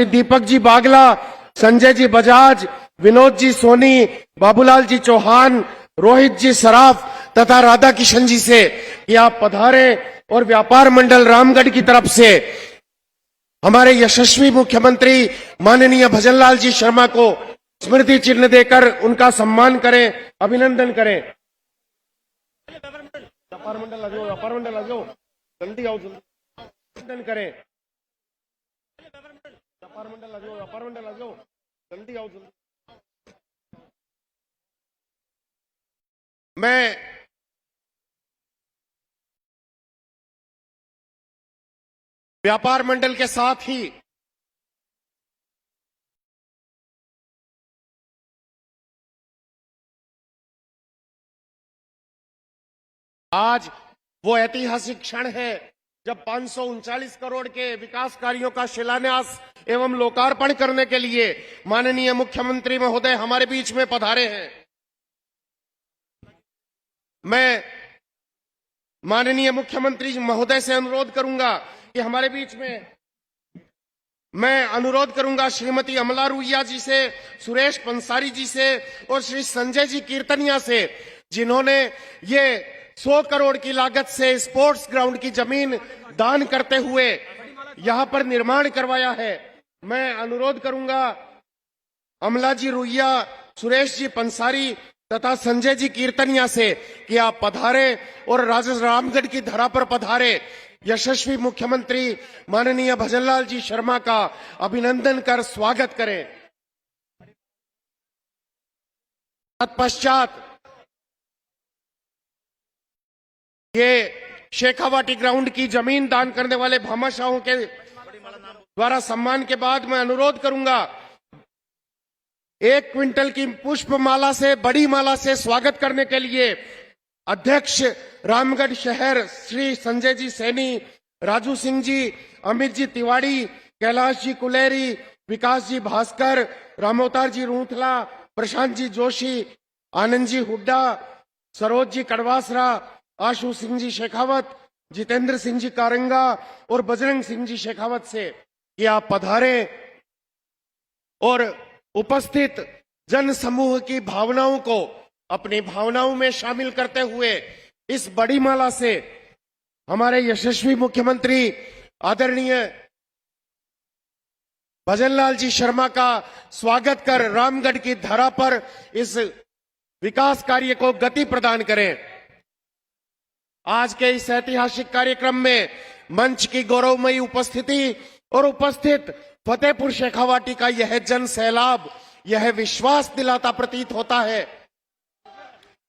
दीपक जी बागला, संजय जी बजाज, विनोद जी सोनी, बाबूलाल जी चौहान, रोहित जी सराफ तथा राधा किशन जी से कि आप पधारे और व्यापार मंडल रामगढ़ की तरफ से हमारे यशस्वी मुख्यमंत्री माननीय भजनलाल जी शर्मा को स्मृति चिन्ह देकर उनका सम्मान करें, अभिनंदन करें। व्यापार मंडल आ जाओ, जल्दी आओ, जल्दी अभिनंदन करें। व्यापार मंडल आ जाओ, जल्दी आओ, जल्दी। मैं व्यापार मंडल के साथ ही आज वो ऐतिहासिक क्षण है जब 539 करोड़ के विकास कार्यों का शिलान्यास एवं लोकार्पण करने के लिए माननीय मुख्यमंत्री महोदय हमारे बीच में पधारे हैं। मैं माननीय मुख्यमंत्री महोदय से अनुरोध करूंगा कि हमारे बीच में मैं अनुरोध करूंगा श्रीमती अमला रुइया जी से, सुरेश पंसारी जी से और श्री संजय जी कीर्तनिया से, जिन्होंने ये 100 करोड़ की लागत से स्पोर्ट्स ग्राउंड की जमीन दान करते हुए यहां पर निर्माण करवाया है। मैं अनुरोध करूंगा अमला जी रुइया, सुरेश जी पंसारी तथा संजय जी कीर्तनिया से कि आप पधारे और रामगढ़ की धरा पर पधारे यशस्वी मुख्यमंत्री माननीय भजनलाल जी शर्मा का अभिनंदन कर स्वागत करें। तत्पश्चात ये शेखावाटी ग्राउंड की जमीन दान करने वाले भामाशाहों के द्वारा सम्मान के बाद मैं अनुरोध करूंगा 1 क्विंटल की पुष्पमाला से, बड़ी माला से स्वागत करने के लिए अध्यक्ष रामगढ़ शहर श्री संजय जी सैनी, राजू सिंह जी, अमित जी तिवाड़ी, कैलाश जी कुलेरी, विकास जी भास्कर, रामोतार जी रूथला, प्रशांत जी जोशी, आनंद जी हुड्डा, सरोज जी कड़वासरा, आशु सिंह जी शेखावत, जितेंद्र सिंह जी कारंगा और बजरंग सिंह जी शेखावत से कि आप पधारे और उपस्थित जन समूह की भावनाओं को अपनी भावनाओं में शामिल करते हुए इस बड़ी माला से हमारे यशस्वी मुख्यमंत्री आदरणीय भजनलाल जी शर्मा का स्वागत कर रामगढ़ की धरा पर इस विकास कार्य को गति प्रदान करें। आज के इस ऐतिहासिक कार्यक्रम में मंच की गौरवमयी उपस्थिति और उपस्थित फतेहपुर शेखावाटी का यह जन सैलाब यह विश्वास दिलाता प्रतीत होता है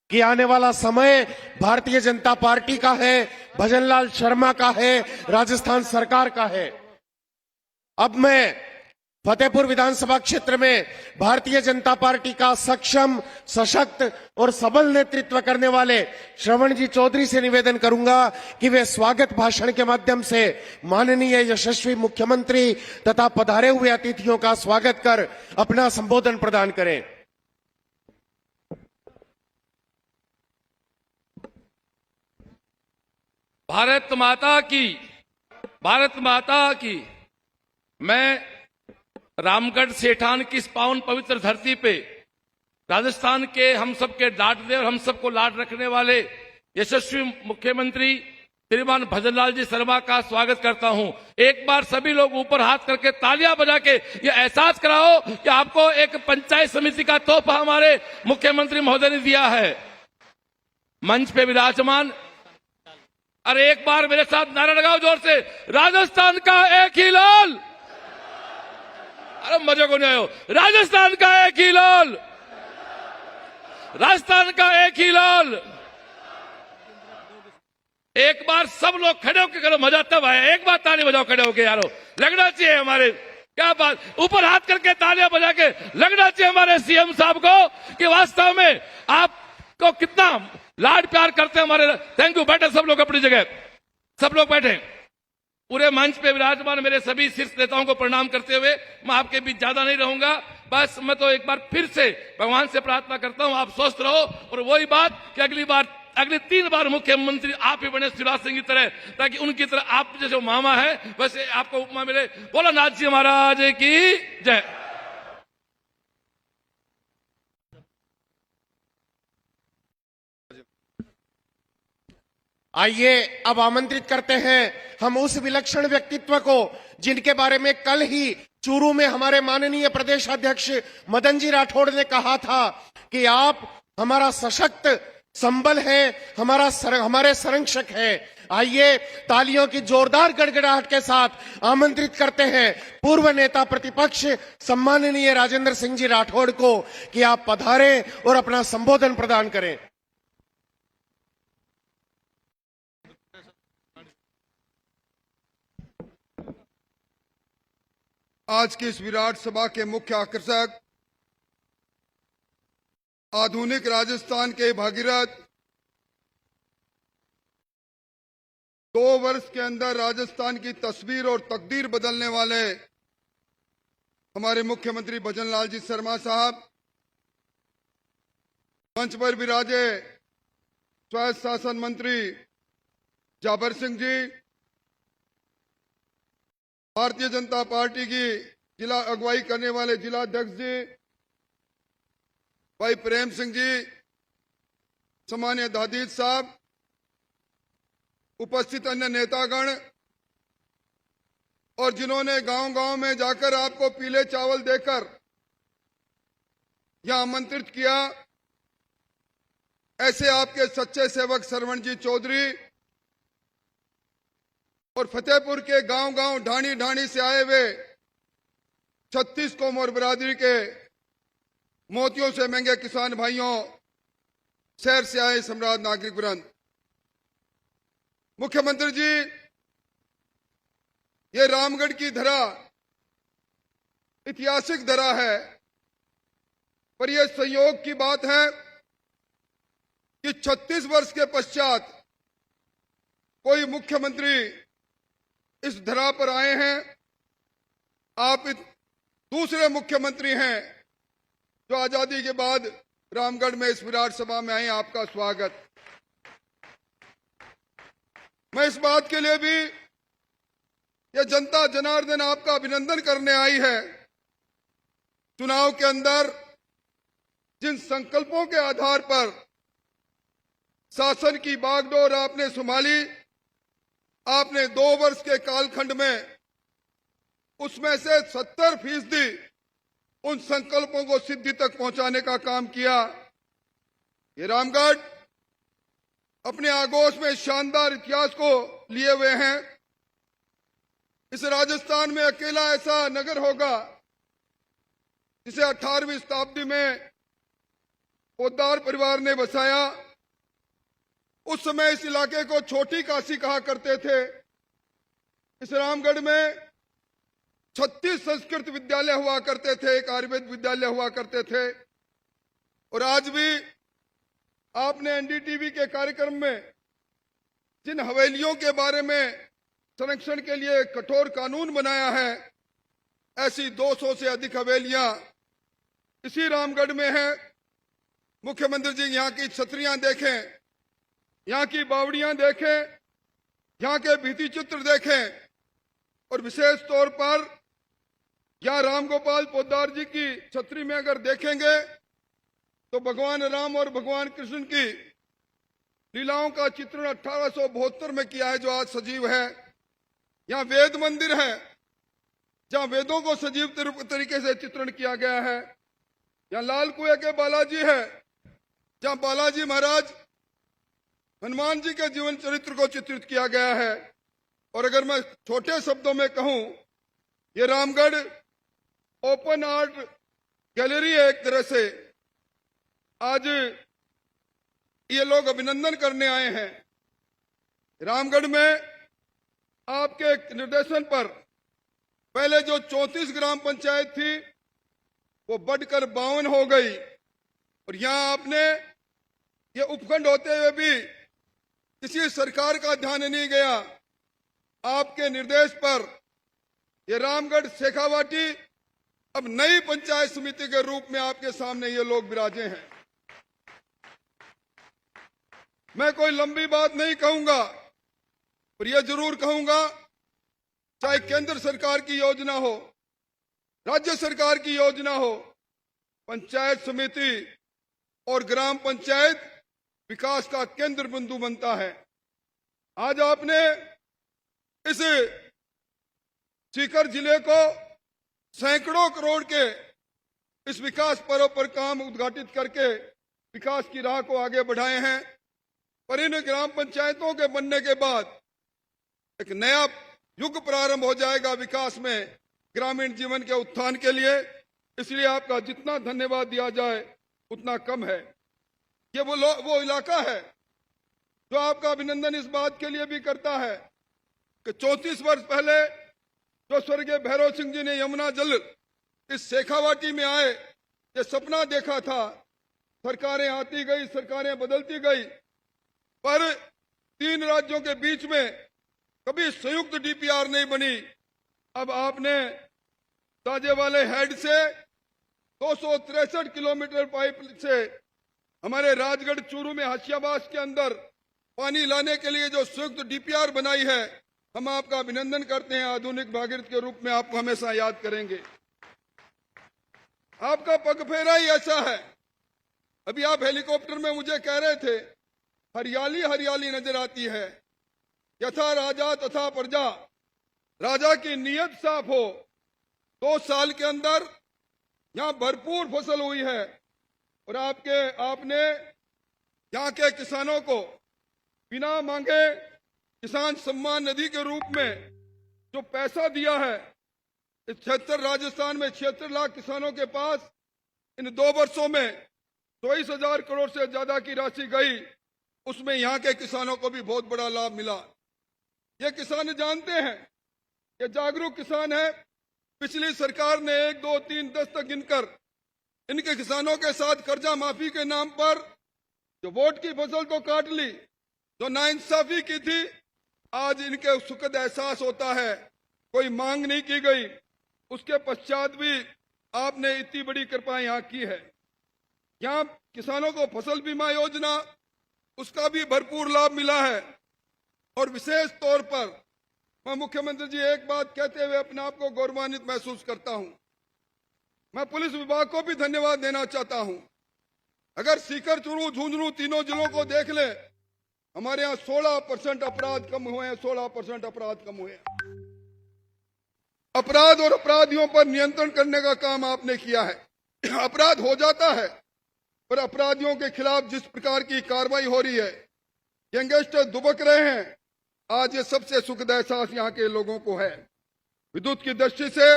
कि आने वाला समय भारतीय जनता पार्टी का है, भजनलाल शर्मा का है, राजस्थान सरकार का है। अब मैं फतेहपुर विधानसभा क्षेत्र में भारतीय जनता पार्टी का सक्षम, सशक्त और सबल नेतृत्व करने वाले श्रवण जी चौधरी से निवेदन करूंगा कि वे स्वागत भाषण के माध्यम से माननीय यशस्वी मुख्यमंत्री तथा पधारे हुए अतिथियों का स्वागत कर अपना संबोधन प्रदान करें। भारत माता की मैं रामगढ़ सेठान की इस पावन पवित्र धरती पे राजस्थान के हम सबके लाडले और हम सबको लाड रखने वाले यशस्वी मुख्यमंत्री श्रीमान भजनलाल जी शर्मा का स्वागत करता हूं। एक बार सभी लोग ऊपर हाथ करके तालियां बजा के ये एहसास कराओ कि आपको एक पंचायत समिति का तोहफा हमारे मुख्यमंत्री महोदय ने दिया है। मंच पे विराजमान, अरे एक बार मेरे साथ नारा लगाओ जोर से, राजस्थान का एक ही लाल। अरे मजा को नहीं आयो, राजस्थान का एक ही लाल, राजस्थान का एक ही लाल। एक बार सब लोग खड़े होकर करो, मजा तब आया। एक बार ताली बजाओ खड़े होकर यारो, लगना चाहिए हमारे, क्या बात, ऊपर हाथ करके तालियां बजा के लगना चाहिए हमारे सीएम साहब को कि वास्तव में आपको कितना लाड प्यार करते हैं हमारे। Thank you. बैठे सब लोग अपनी जगह, सब लोग बैठे। पूरे मंच पे विराजमान मेरे सभी शीर्ष नेताओं को प्रणाम करते हुए मैं आपके बीच ज्यादा नहीं रहूंगा। बस मैं तो एक बार फिर से भगवान से प्रार्थना करता हूं आप स्वस्थ रहो और वही बात कि अगली बार अगले 3 बार मुख्यमंत्री आप ही बने शिवराज सिंह की तरह, ताकि उनकी तरह आप जैसे मामा है वैसे आपको उपमा मिले। बोलो नाथ जी महाराज की जय। आइए अब आमंत्रित करते हैं हम उस विलक्षण व्यक्तित्व को जिनके बारे में कल ही चूरू में हमारे माननीय प्रदेश अध्यक्ष मदन जी राठौड़ ने कहा था कि आप हमारा सशक्त संबल है, हमारे संरक्षक है। आइए तालियों की जोरदार गड़गड़ाहट के साथ आमंत्रित करते हैं पूर्व नेता प्रतिपक्ष सम्माननीय राजेंद्र सिंह जी राठौड़ को कि आप पधारें और अपना संबोधन प्रदान करें। आज की इस विराट सभा के मुख्य आकर्षक आधुनिक राजस्थान के भागीरथ 2 वर्ष के अंदर राजस्थान की तस्वीर और तकदीर बदलने वाले हमारे मुख्यमंत्री भजनलाल जी शर्मा साहब, मंच पर विराजे स्वायत्त शासन मंत्री जाबर सिंह जी, भारतीय जनता पार्टी की जिला अगुवाई करने वाले जिला अध्यक्ष जी भाई प्रेम सिंह जी, सम्मानीय दादीज साहब, उपस्थित अन्य नेतागण और जिन्होंने गांव-गांव में जाकर आपको पीले चावल देकर यहां आमंत्रित किया, ऐसे आपके सच्चे सेवक सरवण जी चौधरी और फतेहपुर के गांव-गांव ढाणी-ढाणी से आए हुए 36 कौम और बिरादरी के मोतियों से महंगे किसान भाइयों, शहर से आए सम्राट नागरिक वृंद, मुख्यमंत्री जी, ये रामगढ़ की धरा ऐतिहासिक धरा है, पर यह संयोग की बात है कि 36 वर्ष के पश्चात कोई मुख्यमंत्री इस धरा पर आए हैं। आप दूसरे मुख्यमंत्री हैं जो आजादी के बाद रामगढ़ में इस विराट सभा में आए। आपका स्वागत। मैं इस बात के लिए भी यह जनता जनार्दन आपका अभिनंदन करने आई है। चुनाव के अंदर जिन संकल्पों के आधार पर शासन की बागडोर आपने संभाली, आपने 2 वर्ष के कालखंड में उसमें से 70% उन संकल्पों को सिद्धि तक पहुंचाने का काम किया। ये रामगढ़ अपने आगोश में शानदार इतिहास को लिए हुए हैं। इस राजस्थान में अकेला ऐसा नगर होगा जिसे 18वीं शताब्दी में पोद्दार परिवार ने बसाया। उस समय इस इलाके को छोटी काशी कहा करते थे। इस रामगढ़ में 36 संस्कृत विद्यालय हुआ करते थे, एक आयुर्वेद विद्यालय हुआ करते थे। और आज भी आपने एनडीटीवी के कार्यक्रम में जिन हवेलियों के बारे में संरक्षण के लिए कठोर कानून बनाया है, ऐसी 200 से अधिक हवेलियां इसी रामगढ़ में हैं। मुख्यमंत्री जी, यहाँ की छतरियां देखें, यहाँ की बावड़ियां देखें, यहाँ के भित्ति चित्र देखें, और विशेष तौर पर यहाँ रामगोपाल पोद्दार जी की छतरी में अगर देखेंगे तो भगवान राम और भगवान कृष्ण की लीलाओं का चित्रण 1872 में किया है, जो आज सजीव है। यहाँ वेद मंदिर है जहाँ वेदों को सजीव तरीके से चित्रण किया गया है। यहाँ लाल कुएं के बालाजी है जहाँ बालाजी महाराज हनुमान जी के जीवन चरित्र को चित्रित किया गया है। और अगर मैं छोटे शब्दों में कहूं, ये रामगढ़ ओपन आर्ट गैलरी है एक तरह से। आज ये लोग अभिनंदन करने आए हैं। रामगढ़ में आपके निर्देशन पर पहले जो 34 ग्राम पंचायत थी वो बढ़कर 52 हो गई, और यहां आपने ये उपखंड होते हुए भी किसी सरकार का ध्यान नहीं गया। आपके निर्देश पर ये रामगढ़ शेखावाटी अब नई पंचायत समिति के रूप में आपके सामने ये लोग विराजे हैं। मैं कोई लंबी बात नहीं कहूंगा, पर यह जरूर कहूंगा, चाहे केंद्र सरकार की योजना हो, राज्य सरकार की योजना हो, पंचायत समिति और ग्राम पंचायत विकास का केंद्र बिंदु बनता है। आज आपने इस सीकर जिले को सैकड़ों करोड़ के इस विकास पर्व पर काम उद्घाटित करके विकास की राह को आगे बढ़ाए हैं। पर इन ग्राम पंचायतों के बनने के बाद एक नया युग प्रारंभ हो जाएगा विकास में, ग्रामीण जीवन के उत्थान के लिए। इसलिए आपका जितना धन्यवाद दिया जाए उतना कम है। ये वो इलाका है जो आपका अभिनंदन इस बात के लिए भी करता है कि 34 वर्ष पहले जो स्वर्गीय भैरव सिंह जी ने यमुना जल इस शेखावाटी में आए, ये सपना देखा था। सरकारें आती गई, सरकारें बदलती गई, पर 3 राज्यों के बीच में कभी संयुक्त डीपीआर नहीं बनी। अब आपने ताजे वाले हेड से 263 किलोमीटर पाइप से हमारे राजगढ़ चूरू में हाशियाबास के अंदर पानी लाने के लिए जो संयुक्त डीपीआर बनाई है, हम आपका अभिनंदन करते हैं। आधुनिक भागीरथ के रूप में आपको हमेशा याद करेंगे। आपका पगफेरा ही ऐसा है। अभी आप हेलीकॉप्टर में मुझे कह रहे थे हरियाली हरियाली नजर आती है। यथा राजा तथा प्रजा, राजा की नीयत साफ हो। 2 साल के अंदर यहां भरपूर फसल हुई है और आपने यहां के किसानों को बिना मांगे किसान सम्मान निधि के रूप में जो पैसा दिया है, इस क्षेत्र राजस्थान में 76 लाख किसानों के पास इन 2 वर्षों में 24,000 करोड़ से ज्यादा की राशि गई। उसमें यहां के किसानों को भी बहुत बड़ा लाभ मिला। ये किसान जानते हैं, ये जागरूक किसान है। पिछली सरकार ने 1, 2, 3, 10 तक गिनकर इनके किसानों के साथ कर्जा माफी के नाम पर जो वोट की फसल तो काट ली, जो नाइंसाफी की थी, आज इनके सुखद एहसास होता है। कोई मांग नहीं की गई, उसके पश्चात भी आपने इतनी बड़ी कृपा यहां की है। यहां किसानों को फसल बीमा योजना, उसका भी भरपूर लाभ मिला है। और विशेष तौर पर मैं मुख्यमंत्री जी एक बात कहते हुए अपने आप को गौरवान्वित महसूस करता हूं। मैं पुलिस विभाग को भी धन्यवाद देना चाहता हूं। अगर सीकर, चूरू, झुंझुनू तीनों जिलों को देख ले, हमारे यहाँ 16% अपराध कम हुए हैं। 16% अपराध कम हुए हैं। अपराध और अपराधियों पर नियंत्रण करने का काम आपने किया है। अपराध हो जाता है, पर अपराधियों के खिलाफ जिस प्रकार की कार्रवाई हो रही है, गैंगस्टर दुबक रहे हैं, आज ये सबसे सुखद एहसास यहाँ के लोगों को है। विद्युत की दृष्टि से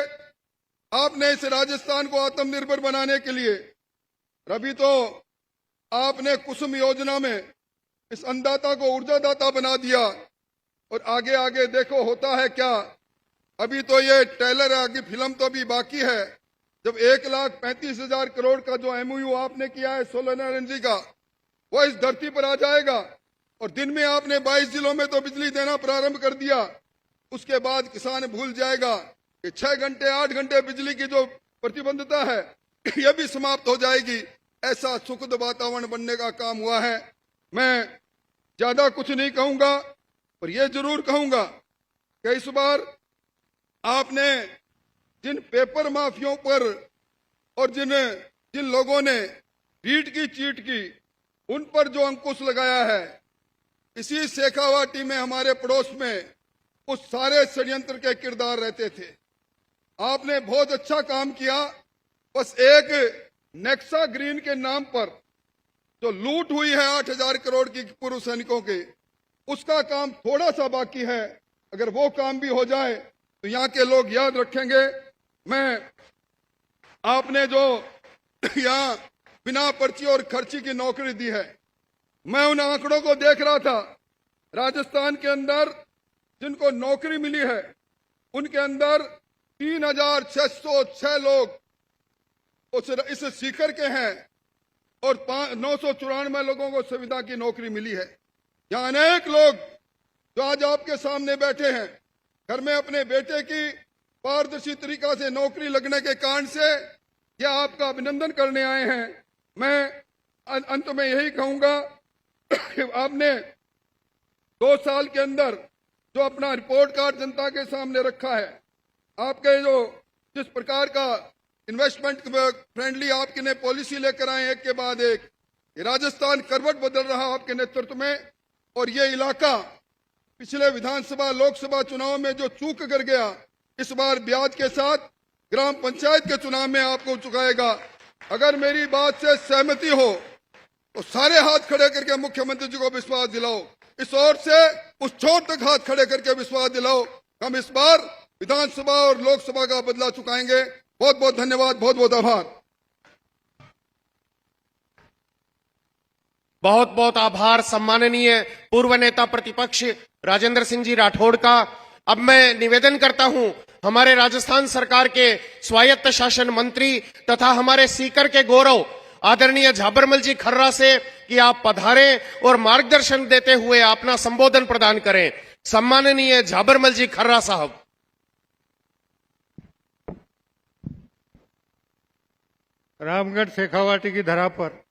आपने इस राजस्थान को आत्मनिर्भर बनाने के लिए, अभी तो आपने कुसुम योजना में इस अन्नदाता को ऊर्जादाता बना दिया, और आगे आगे देखो होता है क्या। अभी तो ये ट्रेलर आगे फिल्म तो भी बाकी है। जब 1,35,000 करोड़ का जो MOU आपने किया है सोलर एनर्जी का, वो इस धरती पर आ जाएगा। और दिन में आपने 22 जिलों में तो बिजली देना प्रारंभ कर दिया। उसके बाद किसान भूल जाएगा कि 6 घंटे 8 घंटे बिजली की जो प्रतिबंधता है, यह भी समाप्त हो जाएगी। ऐसा सुखद वातावरण बनने का काम हुआ है। मैं ज्यादा कुछ नहीं कहूंगा, पर यह जरूर कहूंगा कि इस बार आपने जिन पेपर माफियों पर और जिन लोगों ने रीट की चीट की, उन पर जो अंकुश लगाया है, इसी शेखावाटी में हमारे पड़ोस में उस सारे षड्यंत्र के किरदार रहते थे। आपने बहुत अच्छा काम किया। बस एक नेक्सा ग्रीन के नाम पर जो लूट हुई है 8,000 करोड़ की पूर्व सैनिकों के, उसका काम थोड़ा सा बाकी है। अगर वो काम भी हो जाए तो यहाँ के लोग याद रखेंगे। मैं आपने जो यहाँ बिना पर्ची और खर्ची की नौकरी दी है, मैं उन आंकड़ों को देख रहा था। राजस्थान के अंदर जिनको नौकरी मिली है, उनके अंदर 3,606 लोग इस सीकर के हैं और 994 लोगों को संविदा की नौकरी मिली है। यहाँ अनेक लोग जो आज आपके सामने बैठे हैं, घर में अपने बेटे की पारदर्शी तरीका से नौकरी लगने के कारण से यह आपका अभिनंदन करने आए हैं। मैं अंत में यही कहूंगा कि आपने 2 साल के अंदर जो अपना रिपोर्ट कार्ड जनता के सामने रखा है, आपके जो जिस प्रकार का इन्वेस्टमेंट फ्रेंडली आपके ने पॉलिसी लेकर आए एक के बाद एक, ये राजस्थान करवट बदल रहा आपके नेतृत्व में। और ये इलाका पिछले विधानसभा लोकसभा चुनाव में जो चूक कर गया, इस बार ब्याज के साथ ग्राम पंचायत के चुनाव में आपको चुकाएगा। अगर मेरी बात से सहमति हो तो सारे हाथ खड़े करके मुख्यमंत्री जी को विश्वास दिलाओ, इस ओर से उस छोर तक हाथ खड़े करके विश्वास दिलाओ। हम इस बार विधानसभा और लोकसभा का बदला चुकाएंगे। बहुत बहुत धन्यवाद, बहुत बहुत आभार। बहुत बहुत आभार सम्माननीय पूर्व नेता प्रतिपक्ष राजेंद्र सिंह जी राठौड़ का। अब मैं निवेदन करता हूं हमारे राजस्थान सरकार के स्वायत्त शासन मंत्री तथा हमारे सीकर के गौरव आदरणीय झाबरमल जी खर्रा से कि आप पधारें और मार्गदर्शन देते हुए अपना संबोधन प्रदान करें। सम्माननीय झाबरमल जी खर्रा साहब। रामगढ़ शेखावाटी की धरा पर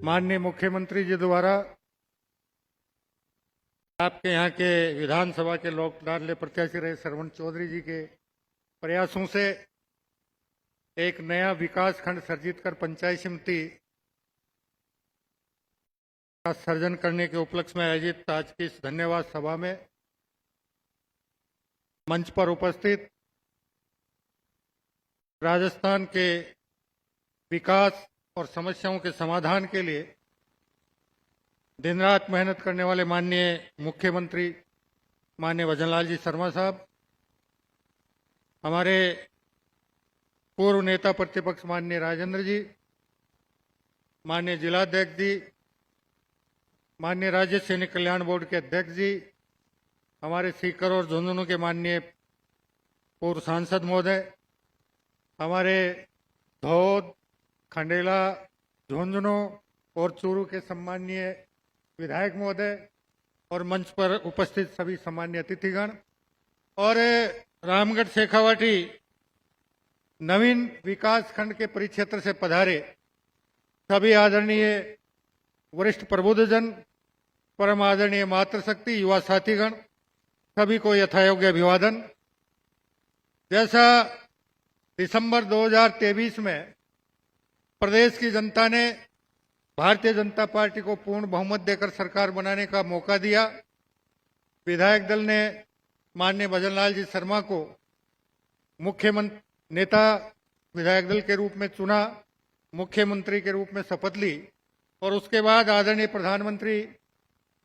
माननीय मुख्यमंत्री जी द्वारा आपके यहाँ के विधानसभा के लोक लाडले प्रत्याशी रहे श्रवण चौधरी जी के प्रयासों से एक नया विकास खंड सर्जित कर पंचायत समिति का सर्जन करने के उपलक्ष्य में आयोजित आज की इस धन्यवाद सभा में मंच पर उपस्थित राजस्थान के विकास और समस्याओं के समाधान के लिए दिन रात मेहनत करने वाले माननीय मुख्यमंत्री माननीय भजनलाल जी शर्मा साहब, हमारे पूर्व नेता प्रतिपक्ष माननीय राजेंद्र जी, माननीय जिलाध्यक्ष जी, माननीय राज्य सैनिक कल्याण बोर्ड के अध्यक्ष जी, हमारे सीकर और झुंझुनू के माननीय पूर्व सांसद महोदय, हमारे धौद, खंडेला, झुंझुनू और चूरू के सम्माननीय विधायक महोदय और मंच पर उपस्थित सभी सम्मान्य अतिथिगण और रामगढ़ शेखावाटी नवीन विकास खंड के परिक्षेत्र से पधारे सभी आदरणीय वरिष्ठ प्रबुद्धजन, परम आदरणीय मातृशक्ति, युवा साथीगण, सभी को यथायोग्य अभिवादन। जैसा दिसंबर 2023 में प्रदेश की जनता ने भारतीय जनता पार्टी को पूर्ण बहुमत देकर सरकार बनाने का मौका दिया, विधायक दल ने माननीय भजनलाल जी शर्मा को मुख्यमंत्री नेता विधायक दल के रूप में चुना, मुख्यमंत्री के रूप में शपथ ली और उसके बाद आदरणीय प्रधानमंत्री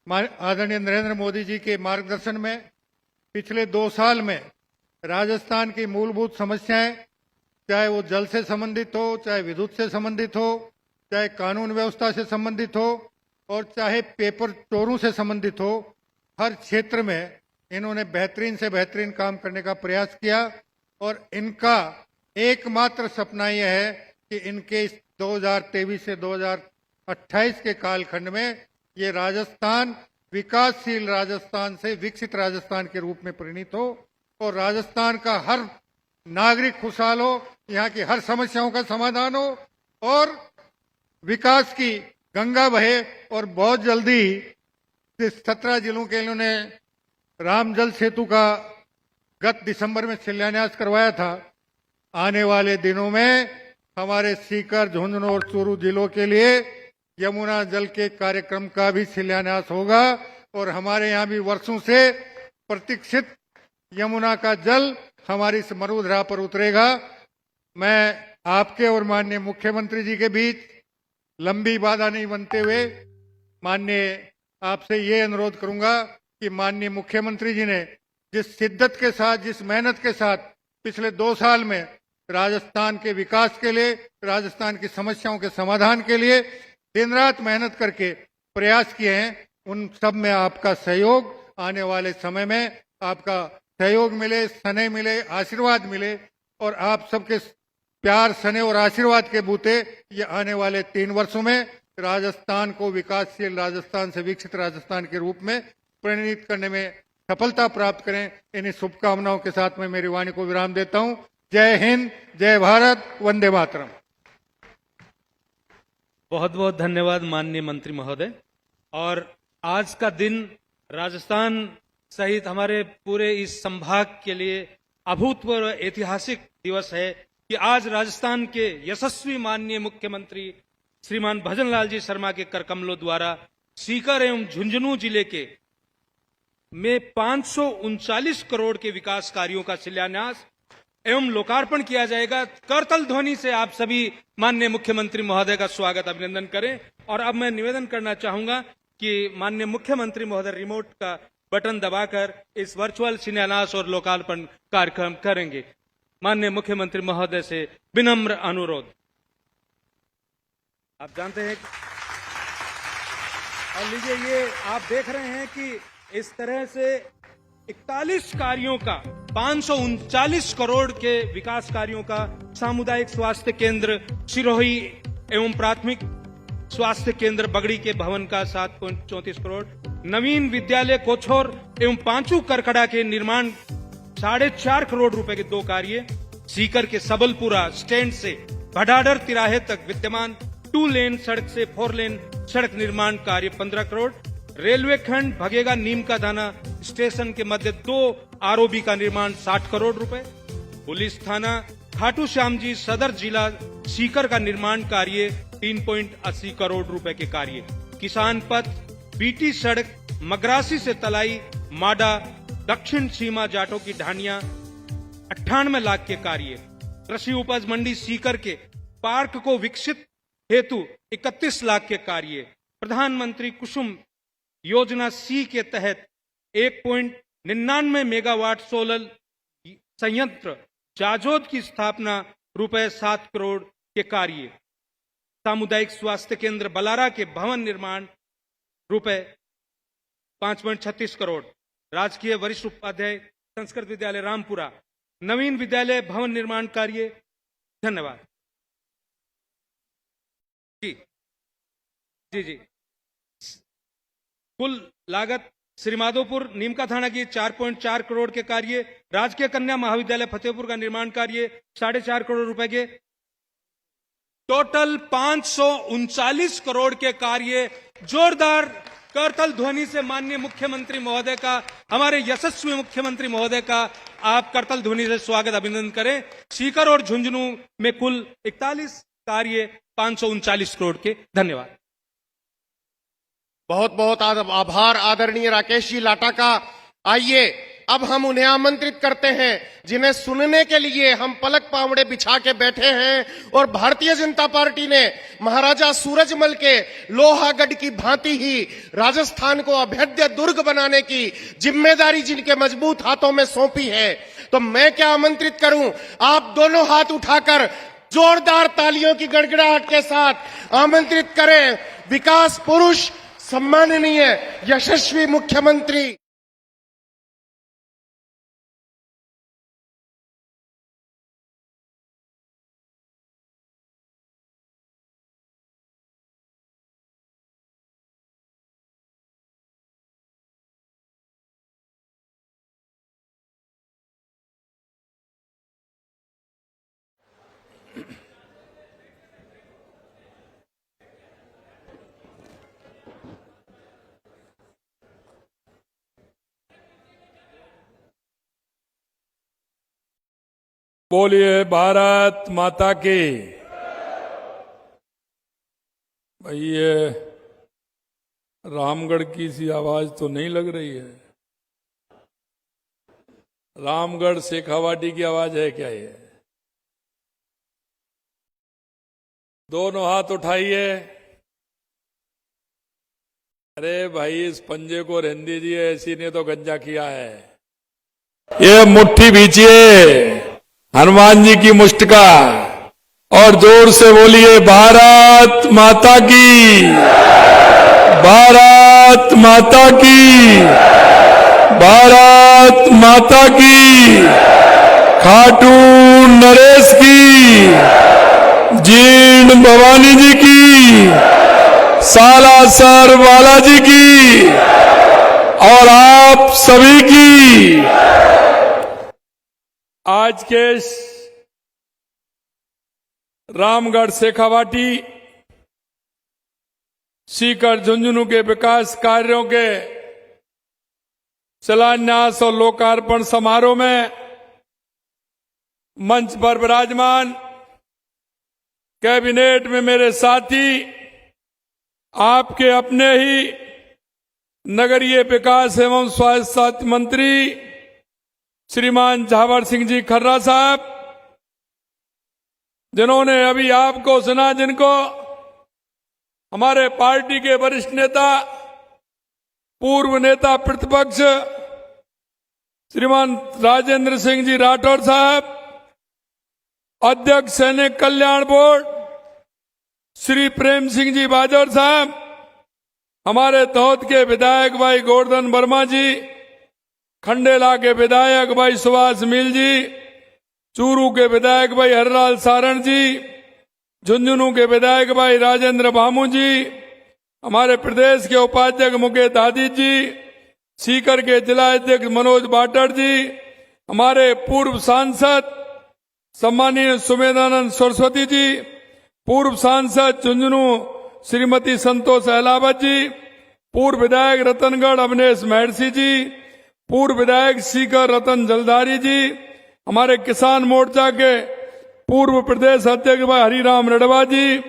आदरणीय नरेंद्र मोदी जी के मार्गदर्शन में पिछले 2 साल में राजस्थान की मूलभूत समस्याएं, चाहे वो जल से संबंधित हो, चाहे विद्युत से संबंधित हो, चाहे कानून व्यवस्था से संबंधित हो और चाहे पेपर चोरों से संबंधित हो, हर क्षेत्र में इन्होंने बेहतरीन से बेहतरीन काम करने का प्रयास किया और इनका एकमात्र सपना यह है कि इनके इस 2023 से 2028 के कालखंड में ये राजस्थान विकासशील राजस्थान से विकसित राजस्थान के रूप में परिणित हो और राजस्थान का हर नागरिक खुशहाल हो, यहाँ की हर समस्याओं का समाधान हो और विकास की गंगा बहे। और बहुत जल्दी 17 जिलों के इन्होंने राम जल सेतु का गत दिसंबर में शिलान्यास करवाया था। आने वाले दिनों में हमारे सीकर, झुंझुनू और चूरू जिलों के लिए यमुना जल के कार्यक्रम का भी शिलान्यास होगा और हमारे यहाँ भी वर्षों से प्रतीक्षित यमुना का जल हमारी इस मरुधरा पर उतरेगा। मैं आपके और माननीय मुख्यमंत्री जी के बीच लंबी बाधा नहीं बनते हुए माननीय आपसे ये अनुरोध करूंगा कि माननीय मुख्यमंत्री जी ने जिस शिद्दत के साथ, जिस मेहनत के साथ पिछले 2 साल में राजस्थान के विकास के लिए, राजस्थान की समस्याओं के समाधान के लिए दिन रात मेहनत करके प्रयास किए हैं, उन सब में आपका सहयोग, आने वाले समय में आपका सहयोग मिले, स्नेह मिले, आशीर्वाद मिले और आप सबके प्यार, स्नेह और आशीर्वाद के बूते ये आने वाले 3 वर्षों में राजस्थान को विकासशील राजस्थान से विकसित राजस्थान के रूप में परिणित करने में सफलता प्राप्त करें। इन्हीं शुभकामनाओं के साथ मैं मेरी वाणी को विराम देता हूं। जय हिंद, जय भारत, वंदे मातरम। बहुत बहुत धन्यवाद माननीय मंत्री महोदय। और आज का दिन राजस्थान सहित हमारे पूरे इस संभाग के लिए अभूतपूर्व ऐतिहासिक दिवस है कि आज राजस्थान के यशस्वी माननीय मुख्यमंत्री श्रीमान भजनलाल जी शर्मा के करकमलों द्वारा सीकर एवं झुंझुनू जिले के में 539 करोड़ के विकास कार्यों का शिलान्यास एवं लोकार्पण किया जाएगा। करतल ध्वनि से आप सभी माननीय मुख्यमंत्री महोदय का स्वागत अभिनंदन करें। और अब मैं निवेदन करना चाहूंगा कि माननीय मुख्यमंत्री महोदय रिमोट का बटन दबाकर इस वर्चुअल शिलान्यास और लोकार्पण कार्यक्रम करेंगे। माननीय मुख्यमंत्री महोदय से विनम्र अनुरोध। आप जानते हैं और लीजिए, ये आप देख रहे हैं कि इस तरह से 41 कार्यों का 539 करोड़ के विकास कार्यों का सामुदायिक स्वास्थ्य केंद्र सिरोही एवं प्राथमिक स्वास्थ्य केंद्र बगड़ी के भवन का 7.34 करोड़, नवीन विद्यालय कोछोर एवं पांचू करकड़ा के निर्माण 4.5 करोड़ रुपए के 2 कार्य, सीकर के सबलपुरा स्टैंड से भडाडर तिराहे तक विद्यमान 2 लेन सड़क से 4 लेन सड़क निर्माण कार्य 15 करोड़, रेलवे खंड भगेगा नीम का दाना स्टेशन के मध्य 2 आरओबी का निर्माण 60 करोड़ रुपए, पुलिस थाना खाटू श्याम जी सदर जिला सीकर का निर्माण कार्य 3.80 करोड़ रुपए के कार्य, किसान पथ बीटी सड़क मगरासी से तलाई माडा दक्षिण सीमा जाटों की ढानिया 98 लाख के कार्य, कृषि उपज मंडी सीकर के पार्क को विकसित हेतु 31 लाख के कार्य, प्रधानमंत्री कुसुम योजना सी के तहत 1.99 मेगावाट सोलर संयंत्र जाजोद की स्थापना रुपए 7 करोड़ के कार्य, सामुदायिक स्वास्थ्य केंद्र बलारा के भवन निर्माण रुपए 5.36 करोड़, राजकीय वरिष्ठ उपाध्याय संस्कृत विद्यालय रामपुरा नवीन विद्यालय भवन निर्माण कार्य। धन्यवाद जी जी जी। कुल लागत श्रीमाधोपुर नीमका थाना की 4.4 करोड़ के कार्य, राजकीय कन्या महाविद्यालय फतेहपुर का निर्माण कार्य 4.5 करोड़ रुपए के, टोटल 539 करोड़ के कार्य। जोरदार करतल ध्वनि से माननीय मुख्यमंत्री महोदय का, हमारे यशस्वी मुख्यमंत्री महोदय का आप करतल ध्वनि से स्वागत अभिनंदन करें। सीकर और झुंझुनू में कुल 41 कार्य 539 करोड़ के। धन्यवाद। बहुत बहुत आभार आदरणीय राकेश जी लाटा का। आइए अब हम उन्हें आमंत्रित करते हैं जिन्हें सुनने के लिए हम पलक पावड़े बिछा के बैठे हैं और भारतीय जनता पार्टी ने महाराजा सूरजमल के लोहागढ़ की भांति ही राजस्थान को अभेद्य दुर्ग बनाने की जिम्मेदारी जिनके मजबूत हाथों में सौंपी है। तो मैं क्या आमंत्रित करूं, आप दोनों हाथ उठाकर जोरदार तालियों की गड़गड़ाहट के साथ आमंत्रित करें विकास पुरुष सम्माननीय यशस्वी मुख्यमंत्री बोलिए भारत माता की। भाई ये रामगढ़ की सी आवाज तो नहीं लग रही है। रामगढ़ शेखावाटी की आवाज है क्या ये? दोनों हाथ उठाइए। अरे भाई इस पंजे को रहने दीजिए, ऐसी ने तो गंजा किया है। ये मुट्ठी भींचिए हनुमान जी की मुष्ट का और जोर से बोलिए भारत माता की, भारत माता की, भारत माता की, खाटू नरेश की, जीर्ण भवानी जी की, सालासर बालाजी की और आप सभी की। आज के रामगढ़ शेखावाटी सीकर झुंझुनू के विकास कार्यों के शिलान्यास और लोकार्पण समारोह में मंच पर विराजमान कैबिनेट में मेरे साथी, आपके अपने ही नगरीय विकास एवं स्वास्थ्य मंत्री श्रीमान झावर सिंह जी खर्रा साहब, जिन्होंने अभी आपको सुना, जिनको हमारे पार्टी के वरिष्ठ नेता, पूर्व नेता प्रतिपक्ष श्रीमान राजेंद्र सिंह जी राठौर साहब, अध्यक्ष सैनिक कल्याण बोर्ड श्री प्रेम सिंह जी बाजौर साहब, हमारे तौत के विधायक भाई गोवर्धन वर्मा जी, खंडेला के विधायक भाई सुभाष मील जी, चूरू के विधायक भाई हरलाल सारण जी, झुंझुनू के विधायक भाई राजेंद्र भामू जी, हमारे प्रदेश के उपाध्यक्ष मुकेश आदित्य जी, सीकर के जिला अध्यक्ष मनोज बाटर जी, हमारे पूर्व सांसद सम्मानीय सुमेधानंद सरस्वती जी, पूर्व सांसद झुंझुनू श्रीमती संतोष अहलावत जी, पूर्व विधायक रतनगढ़ अवनेश महर्षि जी, पूर्व विधायक सीकर रतन जलधारी जी, हमारे किसान मोर्चा के पूर्व प्रदेश अध्यक्ष भाई हरिराम रडवा जी,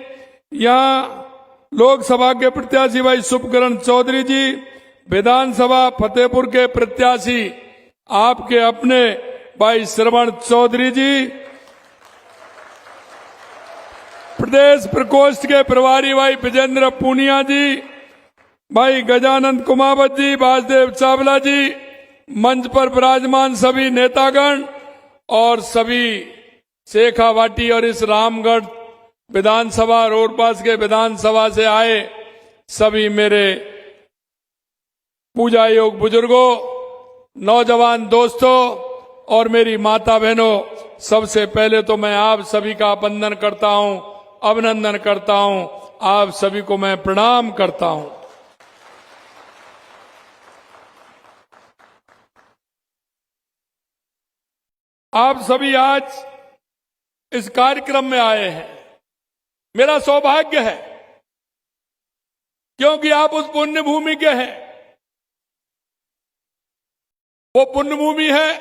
यहाँ लोकसभा के प्रत्याशी भाई शुभकरण चौधरी जी, विधानसभा फतेहपुर के प्रत्याशी आपके अपने भाई श्रवण चौधरी जी, प्रदेश प्रकोष्ठ के प्रभारी भाई विजेंद्र पूनिया जी, भाई गजानंद कुमावत जी, वासुदेव चावला जी, मंच पर विराजमान सभी नेतागण और सभी शेखावाटी और इस रामगढ़ विधानसभा रोडपास के विधानसभा से आए सभी मेरे पूजा योग बुजुर्गों, नौजवान दोस्तों और मेरी माता बहनों, सबसे पहले तो मैं आप सभी का वंदन करता हूं, अभिनंदन करता हूं, आप सभी को मैं प्रणाम करता हूं। आप सभी आज इस कार्यक्रम में आए हैं, मेरा सौभाग्य है क्योंकि आप उस पुण्य भूमि के हैं। वो पुण्य भूमि है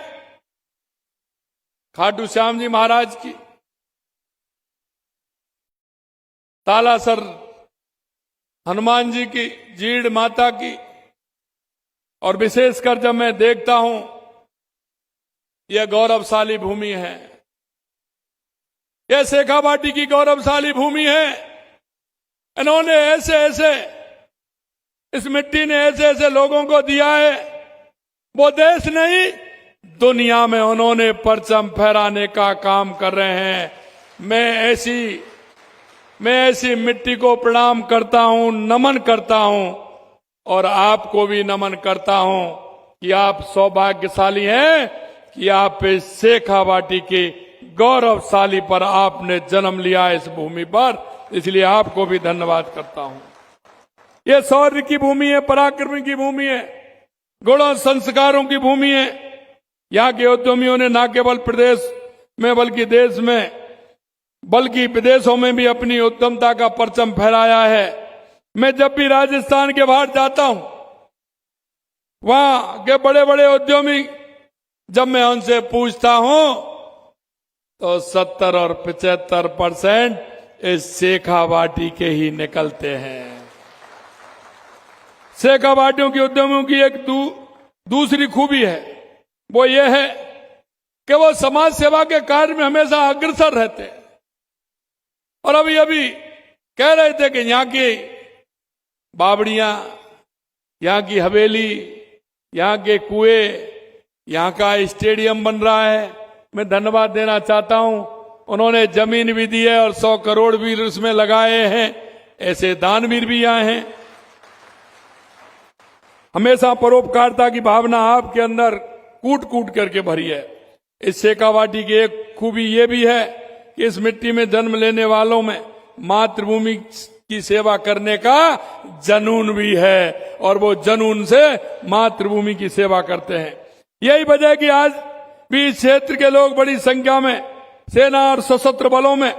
खाटू श्याम जी महाराज की, तालासर हनुमान जी की, जीड़ माता की, और विशेषकर जब मैं देखता हूं यह गौरवशाली भूमि है, यह शेखावाटी की गौरवशाली भूमि है। इन्होंने ऐसे ऐसे, इस मिट्टी ने ऐसे ऐसे लोगों को दिया है, वो देश नहीं दुनिया में उन्होंने परचम फहराने का काम कर रहे हैं। मैं ऐसी मिट्टी को प्रणाम करता हूं, नमन करता हूं और आपको भी नमन करता हूं कि आप सौभाग्यशाली हैं कि आप इस शेखावाटी के गौरवशाली पर आपने जन्म लिया इस भूमि पर, इसलिए आपको भी धन्यवाद करता हूं। यह शौर्य की भूमि है, पराक्रम की भूमि है, गुणों संस्कारों की भूमि है। यहाँ के उद्यमियों ने न केवल प्रदेश में बल्कि देश में बल्कि विदेशों में भी अपनी उद्यमता का परचम फहराया है। मैं जब भी राजस्थान के बाहर जाता हूं, वहां के बड़े बड़े उद्यमी जब मैं उनसे पूछता हूं तो 70 और 75% इस शेखावाटी के ही निकलते हैं। शेखावाटियों के उद्यमियों की एक दूसरी खूबी है, वो ये है कि वो समाज सेवा के कार्य में हमेशा अग्रसर रहते हैं। और अभी अभी कह रहे थे कि यहाँ की बावड़ियां, यहाँ की हवेली, यहाँ के कुएं, यहाँ का स्टेडियम बन रहा है। मैं धन्यवाद देना चाहता हूं, उन्होंने जमीन भी दी है और 100 करोड़ भी उसमें लगाए हैं। ऐसे दानवीर भी यहाँ हैं। हमेशा परोपकारिता की भावना आपके अंदर कूट कूट करके भरी है। इस शेखावाटी की एक खूबी ये भी है कि इस मिट्टी में जन्म लेने वालों में मातृभूमि की सेवा करने का जनून भी है और वो जनून से मातृभूमि की सेवा करते हैं। यही वजह है कि आज भी इस क्षेत्र के लोग बड़ी संख्या में सेना और सशस्त्र बलों में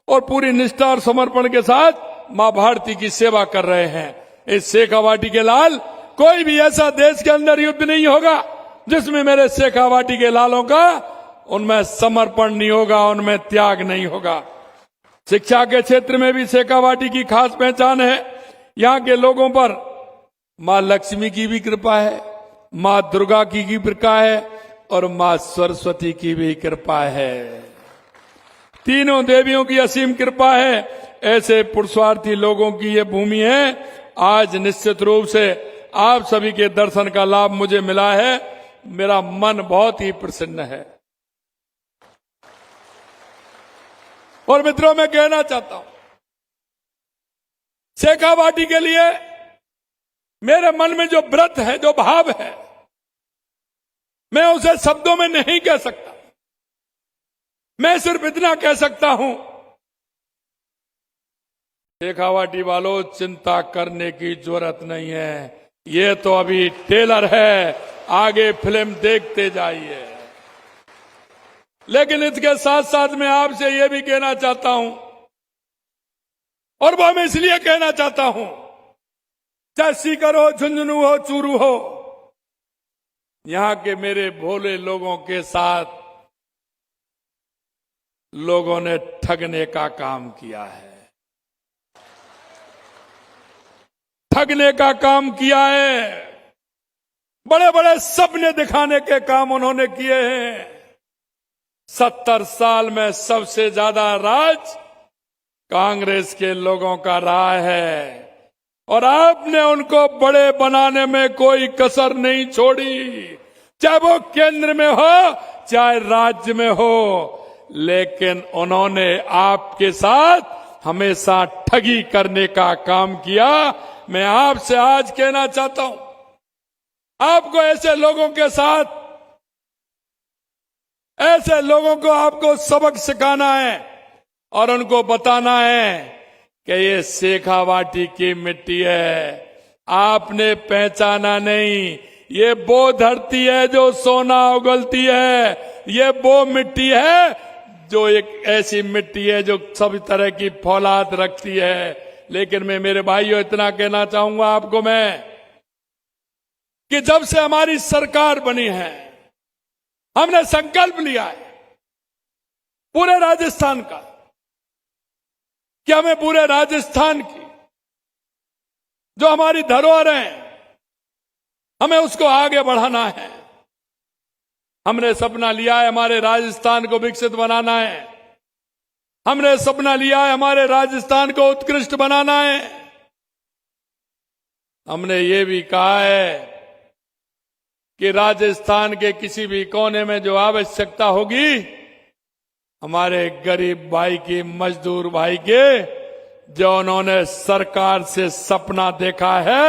और पूरी निष्ठा और समर्पण के साथ मां भारती की सेवा कर रहे हैं। इस शेखावाटी के लाल, कोई भी ऐसा देश के अंदर युद्ध नहीं होगा जिसमें मेरे शेखावाटी के लालों का उनमें समर्पण नहीं होगा, उनमें त्याग नहीं होगा। शिक्षा के क्षेत्र में भी शेखावाटी की खास पहचान है। यहाँ के लोगों पर मां लक्ष्मी की भी कृपा है, मां दुर्गा की भी कृपा है और मां सरस्वती की भी कृपा है। तीनों देवियों की असीम कृपा है। ऐसे पुरुषार्थी लोगों की ये भूमि है। आज निश्चित रूप से आप सभी के दर्शन का लाभ मुझे मिला है। मेरा मन बहुत ही प्रसन्न है। और मित्रों, मैं कहना चाहता हूं, शेखावाटी के लिए मेरे मन में जो व्रत है, जो भाव है, मैं उसे शब्दों में नहीं कह सकता। मैं सिर्फ इतना कह सकता हूं, शेखावाटी वालों, चिंता करने की जरूरत नहीं है। ये तो अभी ट्रेलर है, आगे फिल्म देखते जाइए। लेकिन इसके साथ साथ मैं आपसे यह भी कहना चाहता हूं, और वो मैं इसलिए कहना चाहता हूं, चाहे सीकर हो, झुंझुनू हो, चूरू हो, यहां के मेरे भोले लोगों के साथ लोगों ने ठगने का काम किया है, ठगने का काम किया है। बड़े बड़े सपने दिखाने के काम उन्होंने किए हैं। 70 साल में सबसे ज्यादा राज कांग्रेस के लोगों का रहा है, और आपने उनको बड़े बनाने में कोई कसर नहीं छोड़ी, चाहे वो केंद्र में हो चाहे राज्य में हो। लेकिन उन्होंने आपके साथ हमेशा ठगी करने का काम किया। मैं आपसे आज कहना चाहता हूं, आपको ऐसे लोगों के साथ, ऐसे लोगों को आपको सबक सिखाना है और उनको बताना है कि ये शेखावाटी की मिट्टी है। आपने पहचाना नहीं, ये वो धरती है जो सोना उगलती है। ये वो मिट्टी है जो एक ऐसी मिट्टी है जो सभी तरह की फौलाद रखती है। लेकिन मैं मेरे भाइयों इतना कहना चाहूंगा आपको मैं, कि जब से हमारी सरकार बनी है, हमने संकल्प लिया है पूरे राजस्थान का, कि हमें पूरे राजस्थान की जो हमारी धरोहर है, हमें उसको आगे बढ़ाना है। हमने सपना लिया है हमारे राजस्थान को विकसित बनाना है। हमने सपना लिया है हमारे राजस्थान को उत्कृष्ट बनाना है। हमने ये भी कहा है कि राजस्थान के किसी भी कोने में जो आवश्यकता होगी, हमारे गरीब भाई की, मजदूर भाई के, जो उन्होंने सरकार से सपना देखा है,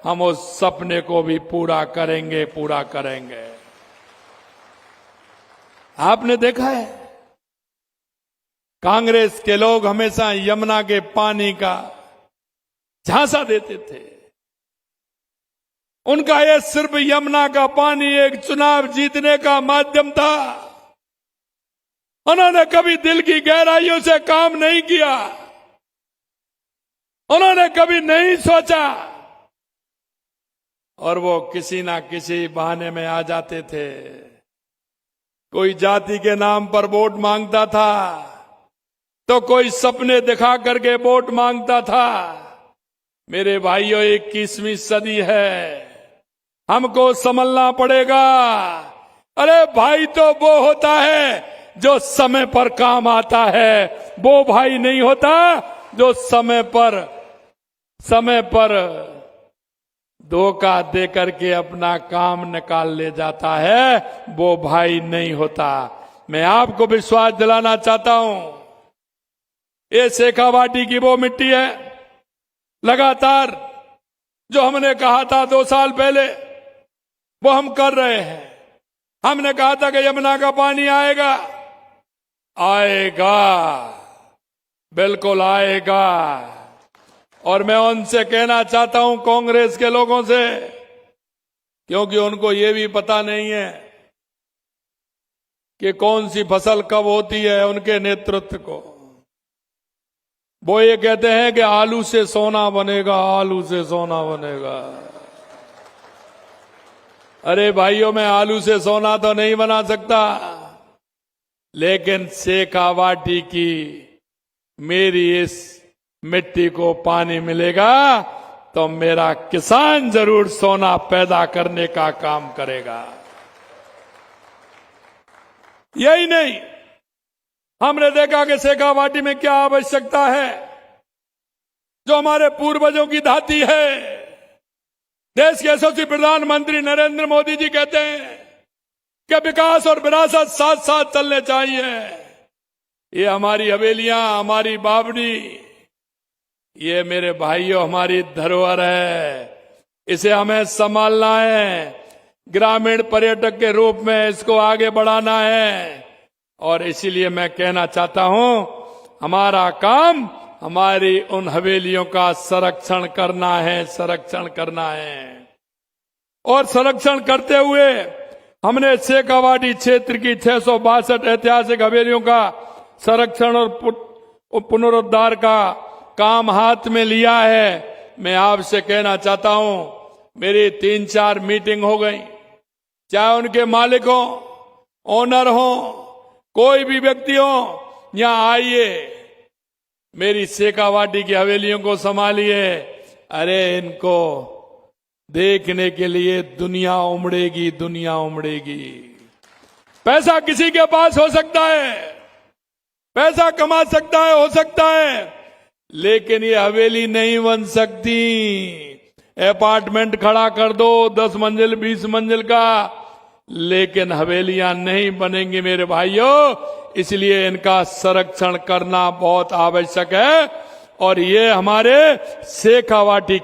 हम उस सपने को भी पूरा करेंगे, पूरा करेंगे। आपने देखा है, कांग्रेस के लोग हमेशा यमुना के पानी का झांसा देते थे। उनका यह सिर्फ यमुना का पानी एक चुनाव जीतने का माध्यम था। उन्होंने कभी दिल की गहराइयों से काम नहीं किया। उन्होंने कभी नहीं सोचा, और वो किसी ना किसी बहाने में आ जाते थे। कोई जाति के नाम पर वोट मांगता था, तो कोई सपने दिखा करके वोट मांगता था। मेरे भाइयों, 21वीं सदी है, हमको संभलना पड़ेगा। अरे भाई तो वो होता है जो समय पर काम आता है, वो भाई नहीं होता जो समय पर धोखा दे करके अपना काम निकाल ले जाता है, वो भाई नहीं होता। मैं आपको विश्वास दिलाना चाहता हूं, ये शेखावाटी की वो मिट्टी है। लगातार जो हमने कहा था 2 साल पहले, वो हम कर रहे हैं। हमने कहा था कि यमुना का पानी आएगा, आएगा, बिल्कुल आएगा। और मैं उनसे कहना चाहता हूं, कांग्रेस के लोगों से, क्योंकि उनको ये भी पता नहीं है कि कौन सी फसल कब होती है, उनके नेतृत्व को वो ये कहते हैं कि आलू से सोना बनेगा, आलू से सोना बनेगा। अरे भाइयों, मैं आलू से सोना तो नहीं बना सकता, लेकिन शेखावाटी की मेरी इस मिट्टी को पानी मिलेगा तो मेरा किसान जरूर सोना पैदा करने का काम करेगा। यही नहीं, हमने देखा कि शेखावाटी में क्या आवश्यकता है, जो हमारे पूर्वजों की धाती है। देश के यशस्वी प्रधानमंत्री नरेंद्र मोदी जी कहते हैं कि विकास और विरासत साथ साथ चलने चाहिए। ये हमारी हवेलियां, हमारी बावड़ी, ये मेरे भाइयों हमारी धरोहर है, इसे हमें संभालना है, ग्रामीण पर्यटक के रूप में इसको आगे बढ़ाना है। और इसीलिए मैं कहना चाहता हूं, हमारा काम हमारी उन हवेलियों का संरक्षण करना है, संरक्षण करना है। और संरक्षण करते हुए हमने शेखावाटी क्षेत्र की 662 ऐतिहासिक हवेलियों का संरक्षण और पुनरुद्धार का काम हाथ में लिया है। मैं आपसे कहना चाहता हूं, मेरी 3-4 मीटिंग हो गई, चाहे उनके मालिक हो, ओनर हो, कोई भी व्यक्ति हो, यहां आइए, मेरी शेखावाटी की हवेलियों को संभालिए। अरे इनको देखने के लिए दुनिया उमड़ेगी, दुनिया उमड़ेगी। पैसा किसी के पास हो सकता है, पैसा कमा सकता है, हो सकता है, लेकिन ये हवेली नहीं बन सकती। अपार्टमेंट खड़ा कर दो 10 मंजिल 20 मंजिल का, लेकिन हवेलियां नहीं बनेंगी मेरे भाइयों। इसलिए इनका संरक्षण करना बहुत आवश्यक है। और ये हमारे शेखावाटी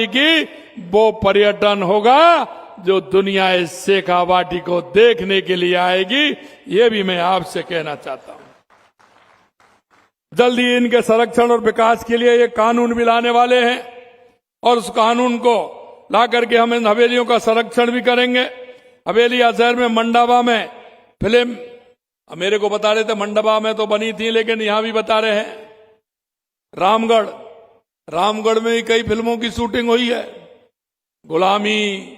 की वो पर्यटन होगा जो दुनिया इस शेखावाटी को देखने के लिए आएगी। ये भी मैं आपसे कहना चाहता हूं। जल्दी इनके संरक्षण और विकास के लिए ये कानून भी लाने वाले हैं, और उस कानून को ला करके हम इन हवेलियों का संरक्षण भी करेंगे। हवेलिया शहर में मंडावा में फिल्म, मेरे को बता रहे थे मंडावा में तो बनी थी, लेकिन यहां भी बता रहे हैं रामगढ़ में भी कई फिल्मों की शूटिंग हुई है। गुलामी,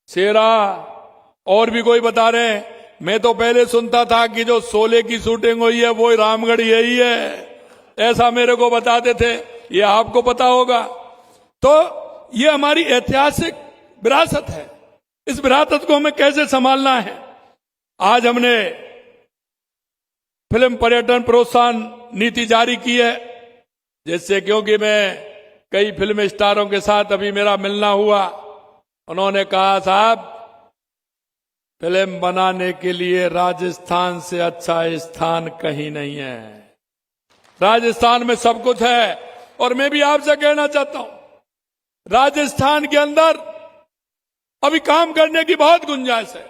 शेरा, और भी कोई बता रहे हैं। मैं तो पहले सुनता था कि जो शोले की शूटिंग हुई है वो रामगढ़ यही है, ऐसा मेरे को बताते थे। ये आपको पता होगा। तो ये हमारी ऐतिहासिक विरासत है, इस विरासत को हमें कैसे संभालना है। आज हमने फिल्म पर्यटन प्रोत्साहन नीति जारी की है, जिससे, क्योंकि मैं कई फिल्म स्टारों के साथ अभी मेरा मिलना हुआ, उन्होंने कहा साहब फिल्म बनाने के लिए राजस्थान से अच्छा स्थान कहीं नहीं है। राजस्थान में सब कुछ है। और मैं भी आपसे कहना चाहता हूं, राजस्थान के अंदर अभी काम करने की बहुत गुंजाइश है,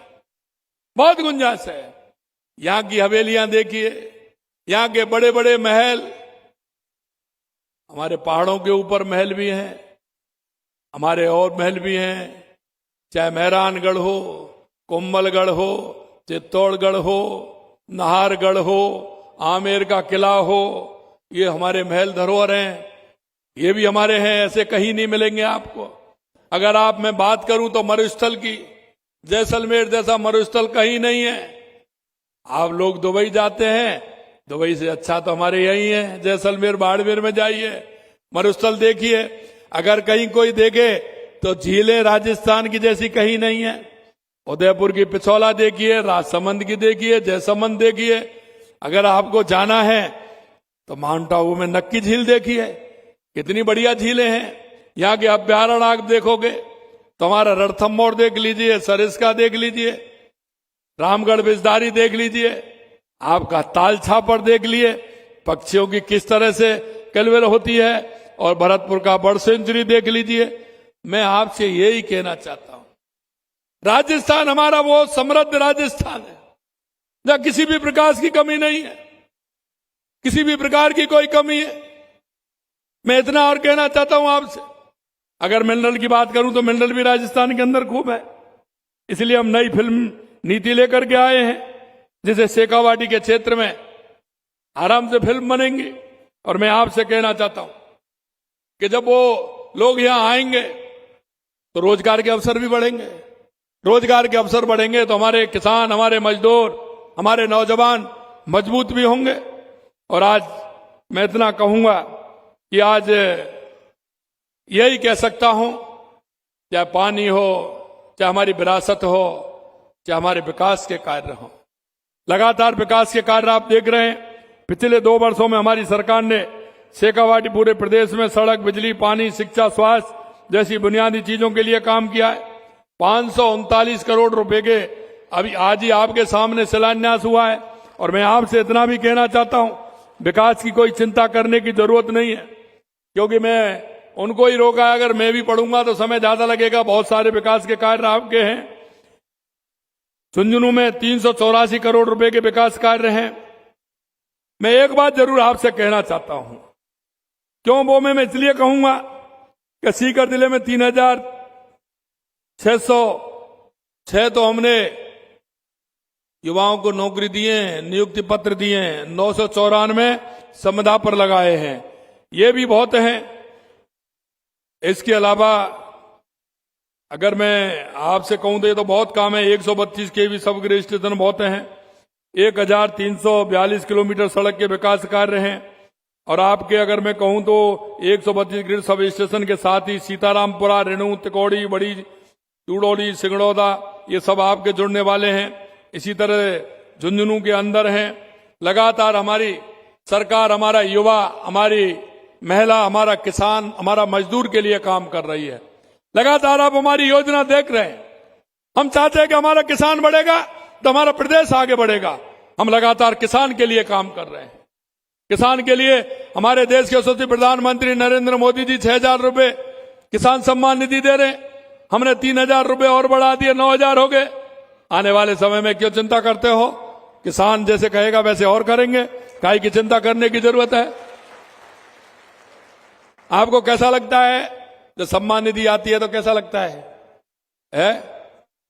बहुत गुंजाइश है। यहां की हवेलियां देखिए, यहां के बड़े बड़े महल, हमारे पहाड़ों के ऊपर महल भी हैं, हमारे और महल भी हैं, चाहे मेहरानगढ़ हो, कुंभलगढ़ हो, चित्तौड़गढ़ हो, नाहरगढ़ हो, आमेर का किला हो, ये हमारे महल धरोहर हैं। ये भी हमारे हैं, ऐसे कहीं नहीं मिलेंगे आपको। अगर आप मैं बात करूं तो मरुस्थल की, जैसलमेर जैसा मरुस्थल कहीं नहीं है। आप लोग दुबई जाते हैं, दुबई से अच्छा तो हमारे यही है, जैसलमेर बाड़मेर में जाइए, मरुस्थल देखिए। अगर कहीं कोई देखे तो झीलें राजस्थान की जैसी कहीं नहीं है। उदयपुर की पिछौला देखिए, राजसमंद की देखिए, जयसमंद देखिए। अगर आपको जाना है तो माउंट आबू में नक्की झील देखिए, कितनी बढ़िया झीलें हैं। यहाँ के अभ्यारण्य आप देखोगे तो हमारा रणथंभौर देख लीजिए, सरिस्का देख लीजिए, रामगढ़ बिजदारी देख लीजिए, आपका ताल छापर देख लिए, पक्षियों की किस तरह से कलवेल होती है, और भरतपुर का बर्ड सेंचुरी देख लीजिए। मैं आपसे यही कहना चाहता हूं, राजस्थान हमारा वो समृद्ध राजस्थान है जहां किसी भी प्रकार की कमी नहीं है, किसी भी प्रकार की कोई कमी है। मैं इतना और कहना चाहता हूं आपसे, अगर मिनरल की बात करूं तो मिनरल भी राजस्थान के अंदर खूब है। इसलिए हम नई फिल्म नीति लेकर के आए हैं, जिसे शेखावाटी के क्षेत्र में आराम से फिल्म बनेंगी। और मैं आपसे कहना चाहता हूं कि जब वो लोग यहां आएंगे तो रोजगार के अवसर भी बढ़ेंगे। रोजगार के अवसर बढ़ेंगे तो हमारे किसान, हमारे मजदूर, हमारे नौजवान मजबूत भी होंगे। और आज मैं इतना कहूंगा कि आज यही कह सकता हूं, चाहे पानी हो, चाहे हमारी विरासत हो, चाहे हमारे विकास के कार्य हो, लगातार विकास के कार्य आप देख रहे हैं। पिछले 2 वर्षों में हमारी सरकार ने शेखावाटी पूरे प्रदेश में सड़क, बिजली, पानी, शिक्षा, स्वास्थ्य जैसी बुनियादी चीजों के लिए काम किया है। 539 करोड़ रुपए के अभी आज ही आपके सामने शिलान्यास हुआ है। और मैं आपसे इतना भी कहना चाहता हूं, विकास की कोई चिंता करने की जरूरत नहीं है, क्योंकि मैं उनको ही रोका है। अगर मैं भी पढ़ूंगा तो समय ज्यादा लगेगा। बहुत सारे विकास के कार्य आपके हैं। झुंझुनू में 384 करोड़ रुपए के विकास कार्य हैं। मैं एक बात जरूर आपसे कहना चाहता हूं, क्यों वो मैं इसलिए कहूंगा कि सीकर जिले में 3606 तो हमने युवाओं को नौकरी दिए हैं, नियुक्ति पत्र दिए हैं, 994 संविदा पर लगाए हैं। ये भी बहुत हैं। इसके अलावा अगर मैं आपसे कहूं तो बहुत काम है। 132 केवी सब ग्रेड स्टेशन बहुत हैं। 1342 किलोमीटर सड़क के विकास कार्य हैं। और आपके अगर मैं कहूं तो 132 ग्रिड सब स्टेशन के साथ ही सीतारामपुरा, रेणु, तिकोड़ी, बड़ी चूड़ोली, सिंगड़ौदा, ये सब आपके जुड़ने वाले हैं। इसी तरह झुंझुनू के अंदर हैं। लगातार हमारी सरकार हमारा युवा, हमारी महिला, हमारा किसान, हमारा मजदूर के लिए काम कर रही है। लगातार आप हमारी योजना देख रहे हैं। हम चाहते हैं कि हमारा किसान बढ़ेगा तो हमारा प्रदेश आगे बढ़ेगा। हम लगातार किसान के लिए काम कर रहे हैं। किसान के लिए हमारे देश के यशस्वी प्रधानमंत्री नरेंद्र मोदी जी 6,000 रुपए किसान सम्मान निधि दे रहे हैं। हमने 3,000 रुपए और बढ़ा दिए, 9,000 हो गए। आने वाले समय में क्यों चिंता करते हो? किसान जैसे कहेगा वैसे और करेंगे। काहे की चिंता करने की जरूरत है? आपको कैसा लगता है जब सम्मान निधि आती है तो कैसा लगता है?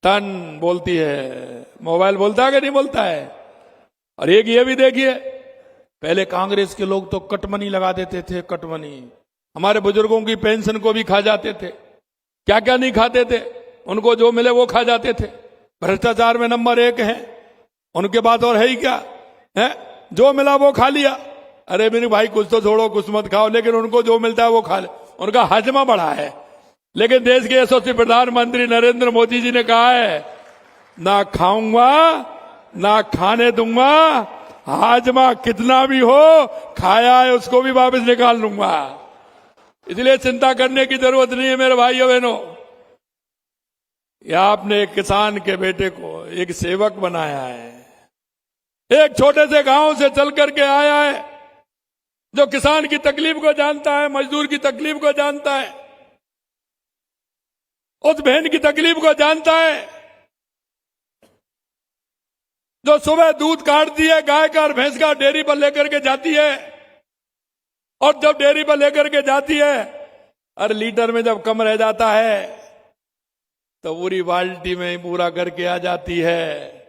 टन बोलती है, मोबाइल बोलता है कि नहीं बोलता है? और एक ये भी देखिए, पहले कांग्रेस के लोग तो कटमनी लगा देते थे। कटमनी हमारे बुजुर्गों की पेंशन को भी खा जाते थे। क्या क्या नहीं खाते थे, उनको जो मिले वो खा जाते थे। भ्रष्टाचार में नंबर 1 है। उनके बाद और है ही क्या है? जो मिला वो खा लिया। अरे मेरे भाई कुछ तो छोड़ो, कुछ मत खाओ, लेकिन उनको जो मिलता है वो खा ले। उनका हजमा बढ़ा है। लेकिन देश के यशस्वी प्रधानमंत्री नरेंद्र मोदी जी ने कहा है, ना खाऊंगा ना खाने दूंगा, हाजमा कितना भी हो, खाया है उसको भी वापस निकाल लूंगा। इसलिए चिंता करने की जरूरत नहीं है मेरे भाइयों बहनों। या आपने एक किसान के बेटे को एक सेवक बनाया है। एक छोटे से गांव से चल करके आया है, जो किसान की तकलीफ को जानता है, मजदूर की तकलीफ को जानता है, उस बहन की तकलीफ को जानता है, जो सुबह दूध काटती है गाय का और भैंस का, डेयरी पर लेकर के जाती है। और जब डेयरी पर लेकर के जाती है, और लीटर में जब कम रह जाता है तो पूरी बाल्टी में पूरा करके आ जाती है।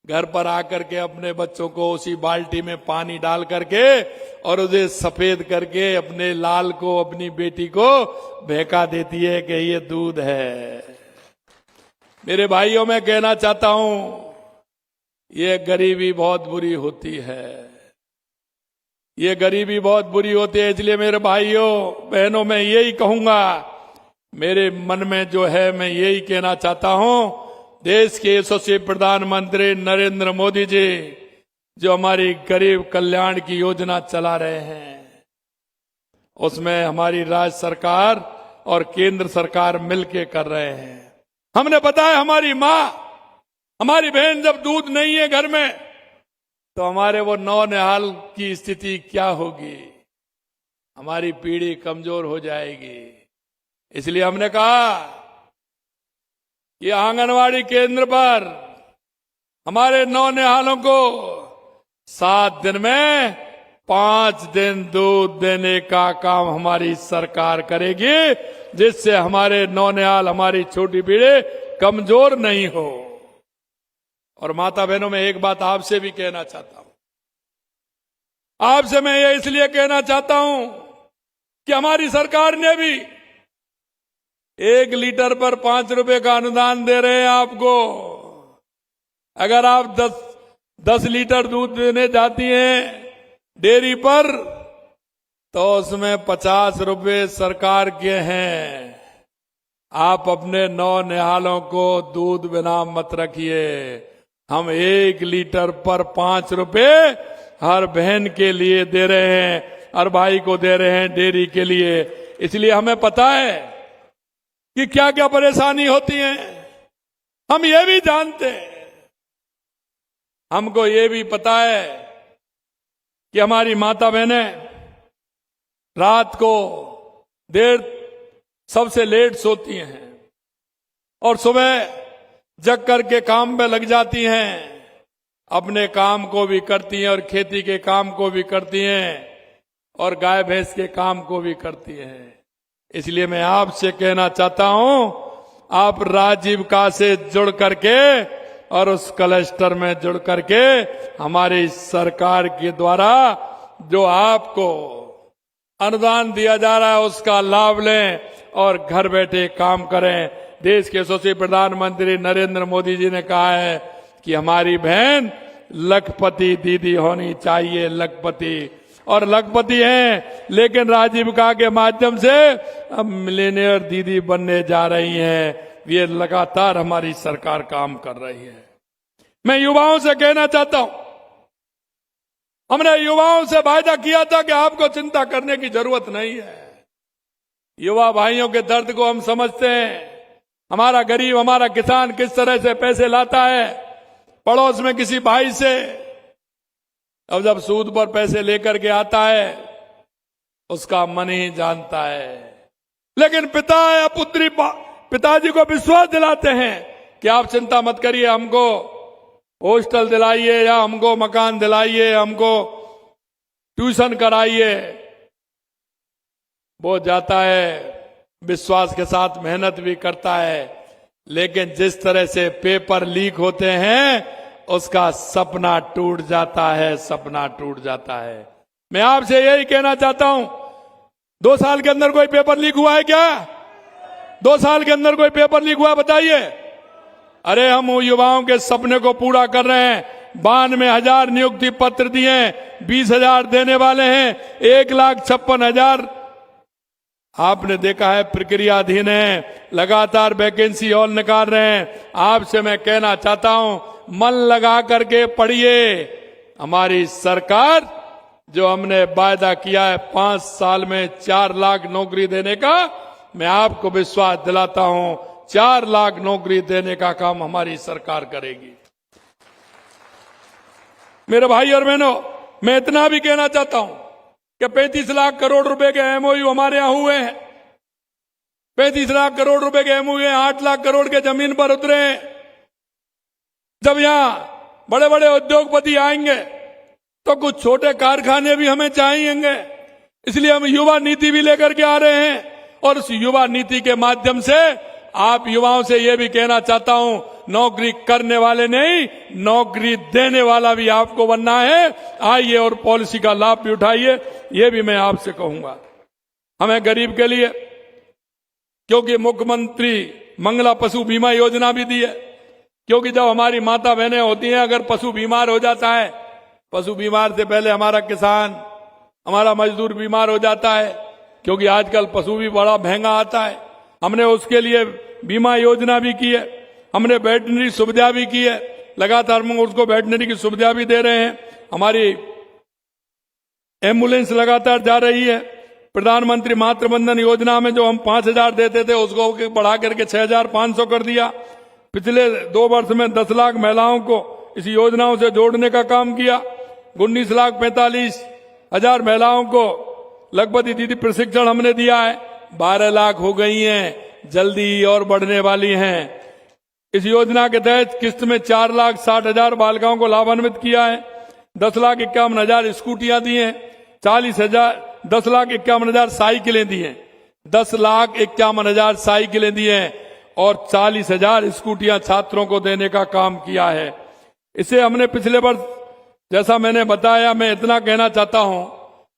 घर पर आकर के अपने बच्चों को उसी बाल्टी में पानी डाल करके और उसे सफेद करके अपने लाल को, अपनी बेटी को बहका देती है कि ये दूध है। मेरे भाइयों, मैं कहना चाहता हूं, ये गरीबी बहुत बुरी होती है। ये गरीबी बहुत बुरी होती है। इसलिए मेरे भाइयों बहनों, मैं यही कहूंगा, मेरे मन में जो है मैं यही कहना चाहता हूं, देश के यशस्वी प्रधानमंत्री नरेंद्र मोदी जी जो हमारी गरीब कल्याण की योजना चला रहे हैं, उसमें हमारी राज्य सरकार और केंद्र सरकार मिलके कर रहे हैं। हमने बताया हमारी माँ, हमारी बहन जब दूध नहीं है घर में तो हमारे वो नौनिहाल की स्थिति क्या होगी? हमारी पीढ़ी कमजोर हो जाएगी। इसलिए हमने कहा कि आंगनवाड़ी केंद्र पर हमारे नौनिहालों को 7 दिन में 5 दिन दूध देने का काम हमारी सरकार करेगी, जिससे हमारे नौनिहाल, हमारी छोटी पीढ़ी कमजोर नहीं हो। और माता बहनों, में एक बात आपसे भी कहना चाहता हूं, आपसे मैं ये इसलिए कहना चाहता हूं कि हमारी सरकार ने भी 1 लीटर पर 5 रुपए का अनुदान दे रहे हैं आपको। अगर आप 10 लीटर दूध देने जाती हैं डेयरी पर, तो उसमें 50 रुपए सरकार के हैं। आप अपने नौनिहालों को दूध बिना मत रखिए। हम 1 लीटर पर 5 रुपए हर बहन के लिए दे रहे हैं, हर भाई को दे रहे हैं डेयरी के लिए। इसलिए हमें पता है कि क्या क्या परेशानी होती है, हम ये भी जानते हैं। हमको ये भी पता है कि हमारी माता बहनें रात को देर सबसे लेट सोती हैं और सुबह जग करके काम पे लग जाती हैं, अपने काम को भी करती हैं और खेती के काम को भी करती हैं और गाय भैंस के काम को भी करती हैं। इसलिए मैं आपसे कहना चाहता हूं, आप राजीविका से जुड़ करके और उस क्लस्टर में जुड़ करके हमारी सरकार के द्वारा जो आपको अनुदान दिया जा रहा है उसका लाभ लें और घर बैठे काम करें। देश के यशस्वी प्रधानमंत्री नरेंद्र मोदी जी ने कहा है कि हमारी बहन लखपति दीदी होनी चाहिए, लखपति, और लखपति हैं, लेकिन राजीविका के माध्यम से अब मिलेनियर दीदी बनने जा रही हैं। ये लगातार हमारी सरकार काम कर रही है। मैं युवाओं से कहना चाहता हूं, हमने युवाओं से वायदा किया था कि आपको चिंता करने की जरूरत नहीं है। युवा भाइयों के दर्द को हम समझते हैं। हमारा गरीब, हमारा किसान किस तरह से पैसे लाता है पड़ोस में किसी भाई से, अब जब सूद पर पैसे लेकर के आता है उसका मन ही जानता है। लेकिन पिता या पुत्री पिताजी को विश्वास दिलाते हैं कि आप चिंता मत करिए, हमको हॉस्टल दिलाइए या हमको मकान दिलाइए, हमको ट्यूशन कराइए। वो जाता है, विश्वास के साथ मेहनत भी करता है, लेकिन जिस तरह से पेपर लीक होते हैं उसका सपना टूट जाता है, सपना टूट जाता है। मैं आपसे यही कहना चाहता हूं, 2 साल के अंदर कोई पेपर लीक हुआ है क्या? 2 साल के अंदर कोई पेपर लीक हुआ बताइए? अरे हम युवाओं के सपने को पूरा कर रहे हैं। 92,000 नियुक्ति पत्र दिए, 20,000 देने वाले हैं, 1,56,000 आपने देखा है प्रक्रियाधीन है, लगातार वैकेंसी और निकाल रहे हैं। आपसे मैं कहना चाहता हूं, मन लगा करके पढ़िए। हमारी सरकार जो हमने वायदा किया है 5 साल में 4 लाख नौकरी देने का, मैं आपको विश्वास दिलाता हूं 4 लाख नौकरी देने का काम हमारी सरकार करेगी। मेरे भाई और बहनों, मैं इतना भी कहना चाहता हूं कि 35 लाख करोड़ रुपए के एमओयू हमारे यहां हुए हैं। 35 लाख करोड़ रुपए के एमओयू हैं, 8 लाख करोड़ के जमीन पर उतरे हैं। जब यहां बड़े बड़े उद्योगपति आएंगे तो कुछ छोटे कारखाने भी हमें चाहिएंगे। इसलिए हम युवा नीति भी लेकर के आ रहे हैं और उस युवा नीति के माध्यम से आप युवाओं से यह भी कहना चाहता हूं, नौकरी करने वाले नहीं, नौकरी देने वाला भी आपको बनना है। आइए और पॉलिसी का लाभ भी उठाइए, यह भी मैं आपसे कहूंगा। हमें गरीब के लिए, क्योंकि मुख्यमंत्री मंगला पशु बीमा योजना भी दी है, क्योंकि जब हमारी माता बहनें होती हैं, अगर पशु बीमार हो जाता है, पशु बीमार से पहले हमारा किसान, हमारा मजदूर बीमार हो जाता है, क्योंकि आजकल पशु भी बड़ा महंगा आता है। हमने उसके लिए बीमा योजना भी की है, हमने वेटनरी सुविधा भी की है, लगातार हम उसको वेटनरी की सुविधा भी दे रहे हैं। हमारी एम्बुलेंस लगातार जा रही है। प्रधानमंत्री मातृवंदन योजना में जो हम 5,000 देते थे उसको बढ़ा करके 6,500 कर दिया। पिछले 2 वर्ष में 10 लाख महिलाओं को इस योजनाओं से जोड़ने का काम किया। 19,45,000 महिलाओं को लखपति दीदी प्रशिक्षण हमने दिया है। 12 लाख हो गई हैं, जल्दी और बढ़ने वाली हैं। इस योजना के तहत किस्त में 4,60,000 बालिकाओं को लाभान्वित किया है। 10,51,000 स्कूटियां दी हैं, 10,51,000 साइकिलें दी हैं, 10,51,000 साइकिलें दी हैं और 40,000 स्कूटियां छात्रों को देने का काम किया है। इसे हमने पिछले वर्ष जैसा मैंने बताया, मैं इतना कहना चाहता हूं,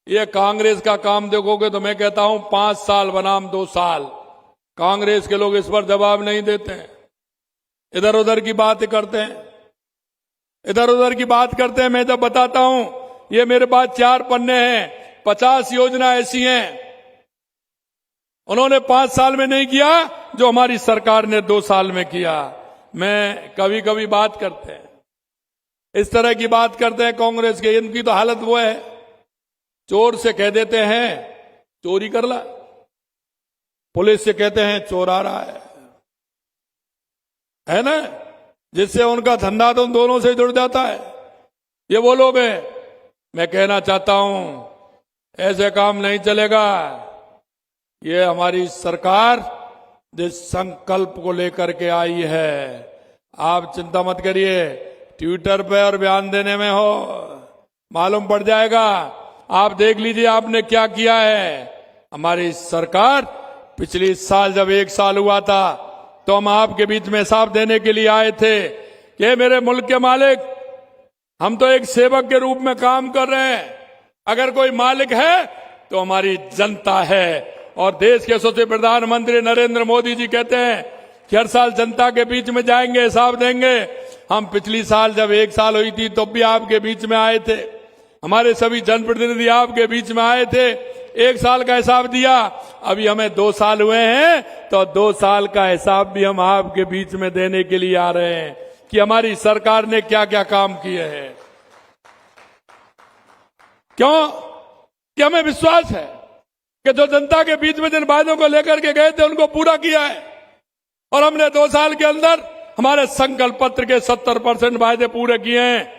ये कांग्रेस का काम देखोगे तो मैं कहता हूं 5 साल बनाम 2 साल। कांग्रेस के लोग इस पर जवाब नहीं देते हैं, इधर उधर की बात करते हैं, इधर उधर की बात करते हैं। मैं जब बताता हूं, ये मेरे पास 4 पन्ने हैं, 50 योजना ऐसी हैं उन्होंने 5 साल में नहीं किया जो हमारी सरकार ने 2 साल में किया। मैं कभी कभी बात करते हैं, इस तरह की बात करते हैं कांग्रेस के, इनकी तो हालत वो है, चोर से कह देते हैं चोरी कर ला, पुलिस से कहते हैं चोर आ रहा है ना, जिससे उनका धंधा तो दोनों से जुड़ जाता है। ये वो लोग हैं। मैं कहना चाहता हूं ऐसे काम नहीं चलेगा। ये हमारी सरकार जिस संकल्प को लेकर के आई है, आप चिंता मत करिए, ट्विटर पे और बयान देने में हो मालूम पड़ जाएगा। आप देख लीजिए आपने क्या किया है। हमारी सरकार पिछले साल जब 1 साल हुआ था तो हम आपके बीच में हिसाब देने के लिए आए थे कि मेरे मुल्क के मालिक, हम तो एक सेवक के रूप में काम कर रहे हैं, अगर कोई मालिक है तो हमारी जनता है। और देश के यशस्वी प्रधानमंत्री नरेंद्र मोदी जी कहते हैं कि हर साल जनता के बीच में जाएंगे, हिसाब देंगे। हम पिछली साल जब 1 साल हुई थी तब भी आपके बीच में आए थे, हमारे सभी जनप्रतिनिधि आपके बीच में आए थे, 1 साल का हिसाब दिया। अभी हमें 2 साल हुए हैं तो 2 साल का हिसाब भी हम आपके बीच में देने के लिए आ रहे हैं कि हमारी सरकार ने क्या क्या काम किए हैं। क्यों? कि हमें विश्वास है कि जो जनता के बीच में जिन वादों को लेकर के गए थे उनको पूरा किया है। और हमने 2 साल के अंदर हमारे संकल्प पत्र के 70% वायदे पूरे किए हैं।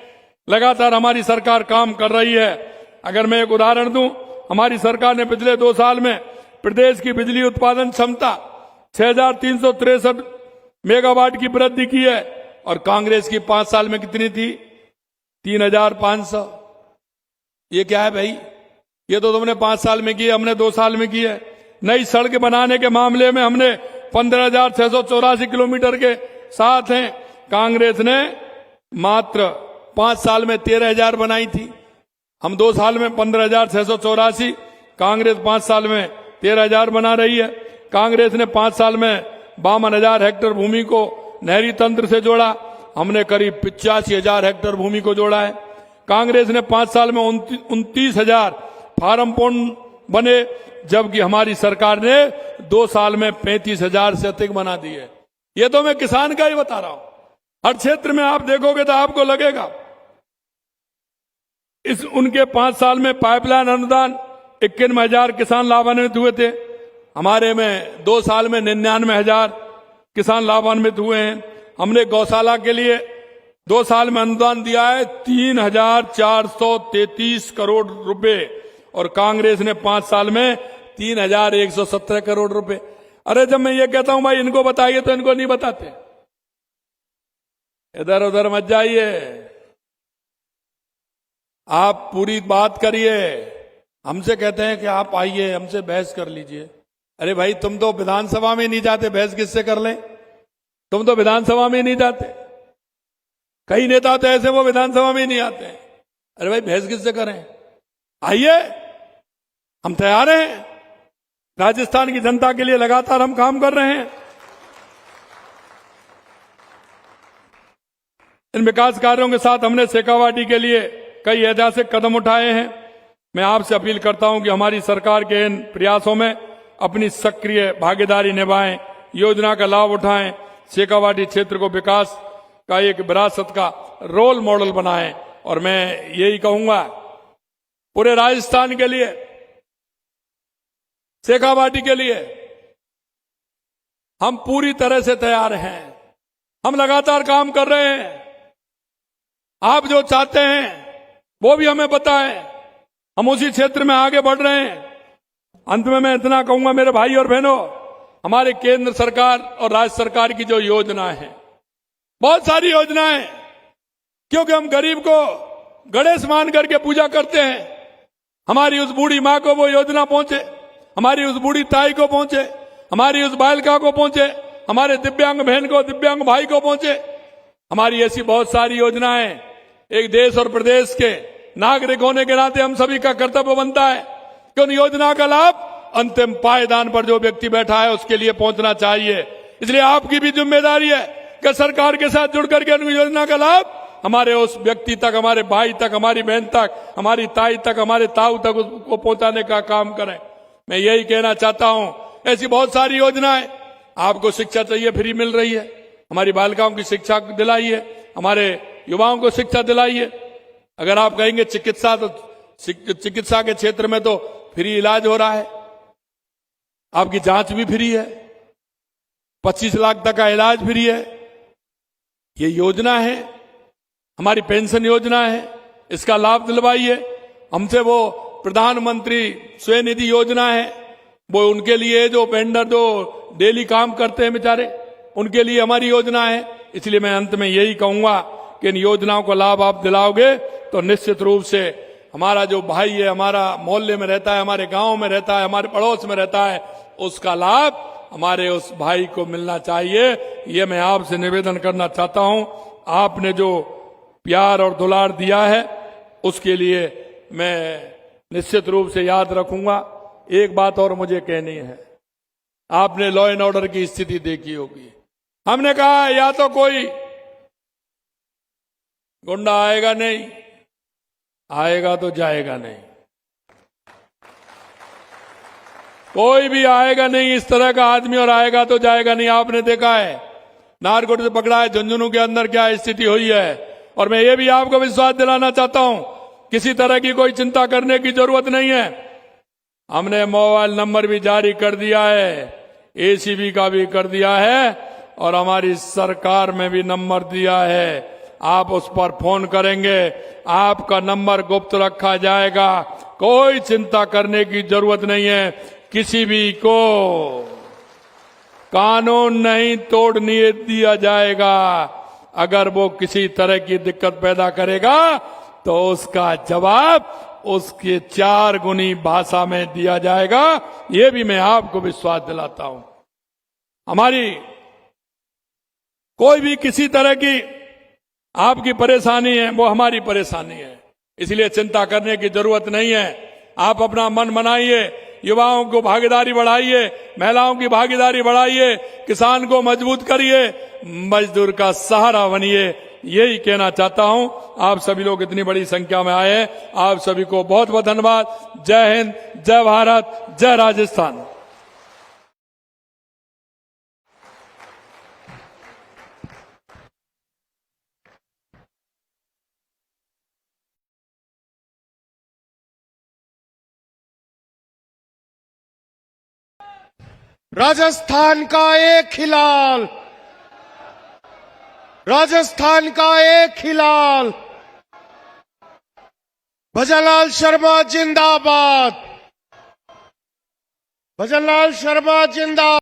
लगातार हमारी सरकार काम कर रही है। अगर मैं एक उदाहरण दूं, हमारी सरकार ने पिछले 2 साल में प्रदेश की बिजली उत्पादन क्षमता 6,363 मेगावाट की वृद्धि की है और कांग्रेस की 5 साल में कितनी थी? 3,500। ये क्या है भाई? ये तो तुमने 5 साल में की है, हमने 2 साल में की है। नई सड़क बनाने के मामले में हमने 15,684 किलोमीटर के साथ हैं। कांग्रेस ने मात्र 5 साल में 13,000 बनाई थी, हम 2 साल में 15,684, कांग्रेस 5 साल में 13,000 बना रही है। कांग्रेस ने 5 साल में 52,000 हेक्टेयर भूमि को नहरी तंत्र से जोड़ा, हमने करीब 85,000 हेक्टेयर भूमि को जोड़ा है। कांग्रेस ने 5 साल में 29,000 फार्म पॉन्ड बने, जबकि हमारी सरकार ने 2 साल में 35,000 से अधिक बना दिए। ये तो मैं किसान का ही बता रहा हूं। हर क्षेत्र में आप देखोगे तो आपको लगेगा। इस उनके 5 साल में पाइपलाइन अनुदान 51,000 किसान लाभान्वित हुए थे, हमारे में 2 साल में 99,000 किसान लाभान्वित हुए हैं। हमने गौशाला के लिए 2 साल में अनुदान दिया है 3,433 करोड़ रुपए और कांग्रेस ने 5 साल में 3,117 करोड़ रुपए। अरे जब मैं ये कहता हूं भाई इनको बताइए तो इनको नहीं बताते। इधर उधर मत जाइए, आप पूरी बात करिए। हमसे कहते हैं कि आप आइए हमसे बहस कर लीजिए। अरे भाई तुम तो विधानसभा में नहीं जाते, बहस किससे कर लें? तुम तो विधानसभा में नहीं जाते। कई नेता तो ऐसे वो विधानसभा में नहीं आते। अरे भाई बहस किससे करें? आइए, हम तैयार हैं। राजस्थान की जनता के लिए लगातार हम काम कर रहे हैं। इन विकास कार्यों के साथ हमने शेखावाटी के लिए कई ऐतिहासिक कदम उठाए हैं। मैं आपसे अपील करता हूं कि हमारी सरकार के इन प्रयासों में अपनी सक्रिय भागीदारी निभाएं, योजना का लाभ उठाएं, शेखावाटी क्षेत्र को विकास का एक विरासत का रोल मॉडल बनाएं। और मैं यही कहूंगा पूरे राजस्थान के लिए, शेखावाटी के लिए हम पूरी तरह से तैयार हैं। हम लगातार काम कर रहे हैं। आप जो चाहते हैं वो भी हमें पता है, हम उसी क्षेत्र में आगे बढ़ रहे हैं। अंत में मैं इतना कहूंगा मेरे भाई और बहनों, हमारे केंद्र सरकार और राज्य सरकार की जो योजनाएं हैं, बहुत सारी योजनाएं, क्योंकि हम गरीब को गणेश मान करके पूजा करते हैं। हमारी उस बूढ़ी माँ को वो योजना पहुंचे, हमारी उस बूढ़ी ताई को पहुंचे, हमारी उस बालिका को पहुंचे, हमारे दिव्यांग बहन को, दिव्यांग भाई को पहुंचे। हमारी ऐसी बहुत सारी योजनाएं एक देश और प्रदेश के नागरिक होने के नाते हम सभी का कर्तव्य बनता है कि उन योजना का लाभ अंतिम पायदान पर जो व्यक्ति बैठा है उसके लिए पहुंचना चाहिए। इसलिए आपकी भी जिम्मेदारी है कि सरकार के साथ जुड़ करके उन योजना का लाभ हमारे उस व्यक्ति तक, हमारे भाई तक, हमारी बहन तक, हमारी ताई तक, हमारे ताऊ तक उसको पहुंचाने का काम करें। मैं यही कहना चाहता हूं, ऐसी बहुत सारी योजनाएं, आपको शिक्षा चाहिए फ्री मिल रही है, हमारी बालिकाओं की शिक्षा दिलाइए, हमारे युवाओं को शिक्षा दिलाइए। अगर आप कहेंगे चिकित्सा, तो चिकित्सा के क्षेत्र में तो फ्री इलाज हो रहा है, आपकी जांच भी फ्री है, 25 लाख तक का इलाज फ्री है। ये योजना है, हमारी पेंशन योजना है, इसका लाभ दिलवाइए। हमसे वो प्रधानमंत्री स्वनिधि योजना है, वो उनके लिए जो वेंडर जो डेली काम करते हैं बेचारे, उनके लिए हमारी योजना है। इसलिए मैं अंत में यही कहूंगा कि इन योजनाओं का लाभ आप दिलाओगे तो निश्चित रूप से हमारा जो भाई है, हमारा मोहल्ले में रहता है, हमारे गांव में रहता है, हमारे पड़ोस में रहता है, उसका लाभ हमारे उस भाई को मिलना चाहिए। ये मैं आपसे निवेदन करना चाहता हूं। आपने जो प्यार और दुलार दिया है उसके लिए मैं निश्चित रूप से याद रखूंगा। एक बात और मुझे कहनी है, आपने लॉ एंड ऑर्डर की स्थिति देखी होगी। हमने कहा या तो कोई गुंडा आएगा नहीं, आएगा तो जाएगा नहीं, कोई भी आएगा नहीं इस तरह का आदमी, और आएगा तो जाएगा नहीं। आपने देखा है नारकोट से पकड़ा है, झुंझुनू के अंदर क्या स्थिति हुई है। और मैं ये भी आपको विश्वास दिलाना चाहता हूं, किसी तरह की कोई चिंता करने की जरूरत नहीं है। हमने मोबाइल नंबर भी जारी कर दिया है, एसीबी का भी कर दिया है, और हमारी सरकार में भी नंबर दिया है। आप उस पर फोन करेंगे, आपका नंबर गुप्त रखा जाएगा, कोई चिंता करने की जरूरत नहीं है। किसी भी को कानून नहीं तोड़ने दिया जाएगा। अगर वो किसी तरह की दिक्कत पैदा करेगा तो उसका जवाब उसके 4 गुनी भाषा में दिया जाएगा। ये भी मैं आपको विश्वास दिलाता हूं। हमारी कोई भी किसी तरह की आपकी परेशानी है, वो हमारी परेशानी है, इसलिए चिंता करने की जरूरत नहीं है। आप अपना मन बनाइए, युवाओं को भागीदारी बढ़ाइए, महिलाओं की भागीदारी बढ़ाइए, किसान को मजबूत करिए, मजदूर का सहारा बनिए। यही कहना चाहता हूं। आप सभी लोग इतनी बड़ी संख्या में आए हैं, आप सभी को बहुत बहुत धन्यवाद। जय हिंद, जय भारत, जय राजस्थान। राजस्थान का एक हिलाल, राजस्थान का एक हिलाल, भजनलाल शर्मा जिंदाबाद, भजनलाल शर्मा जिंदाबाद।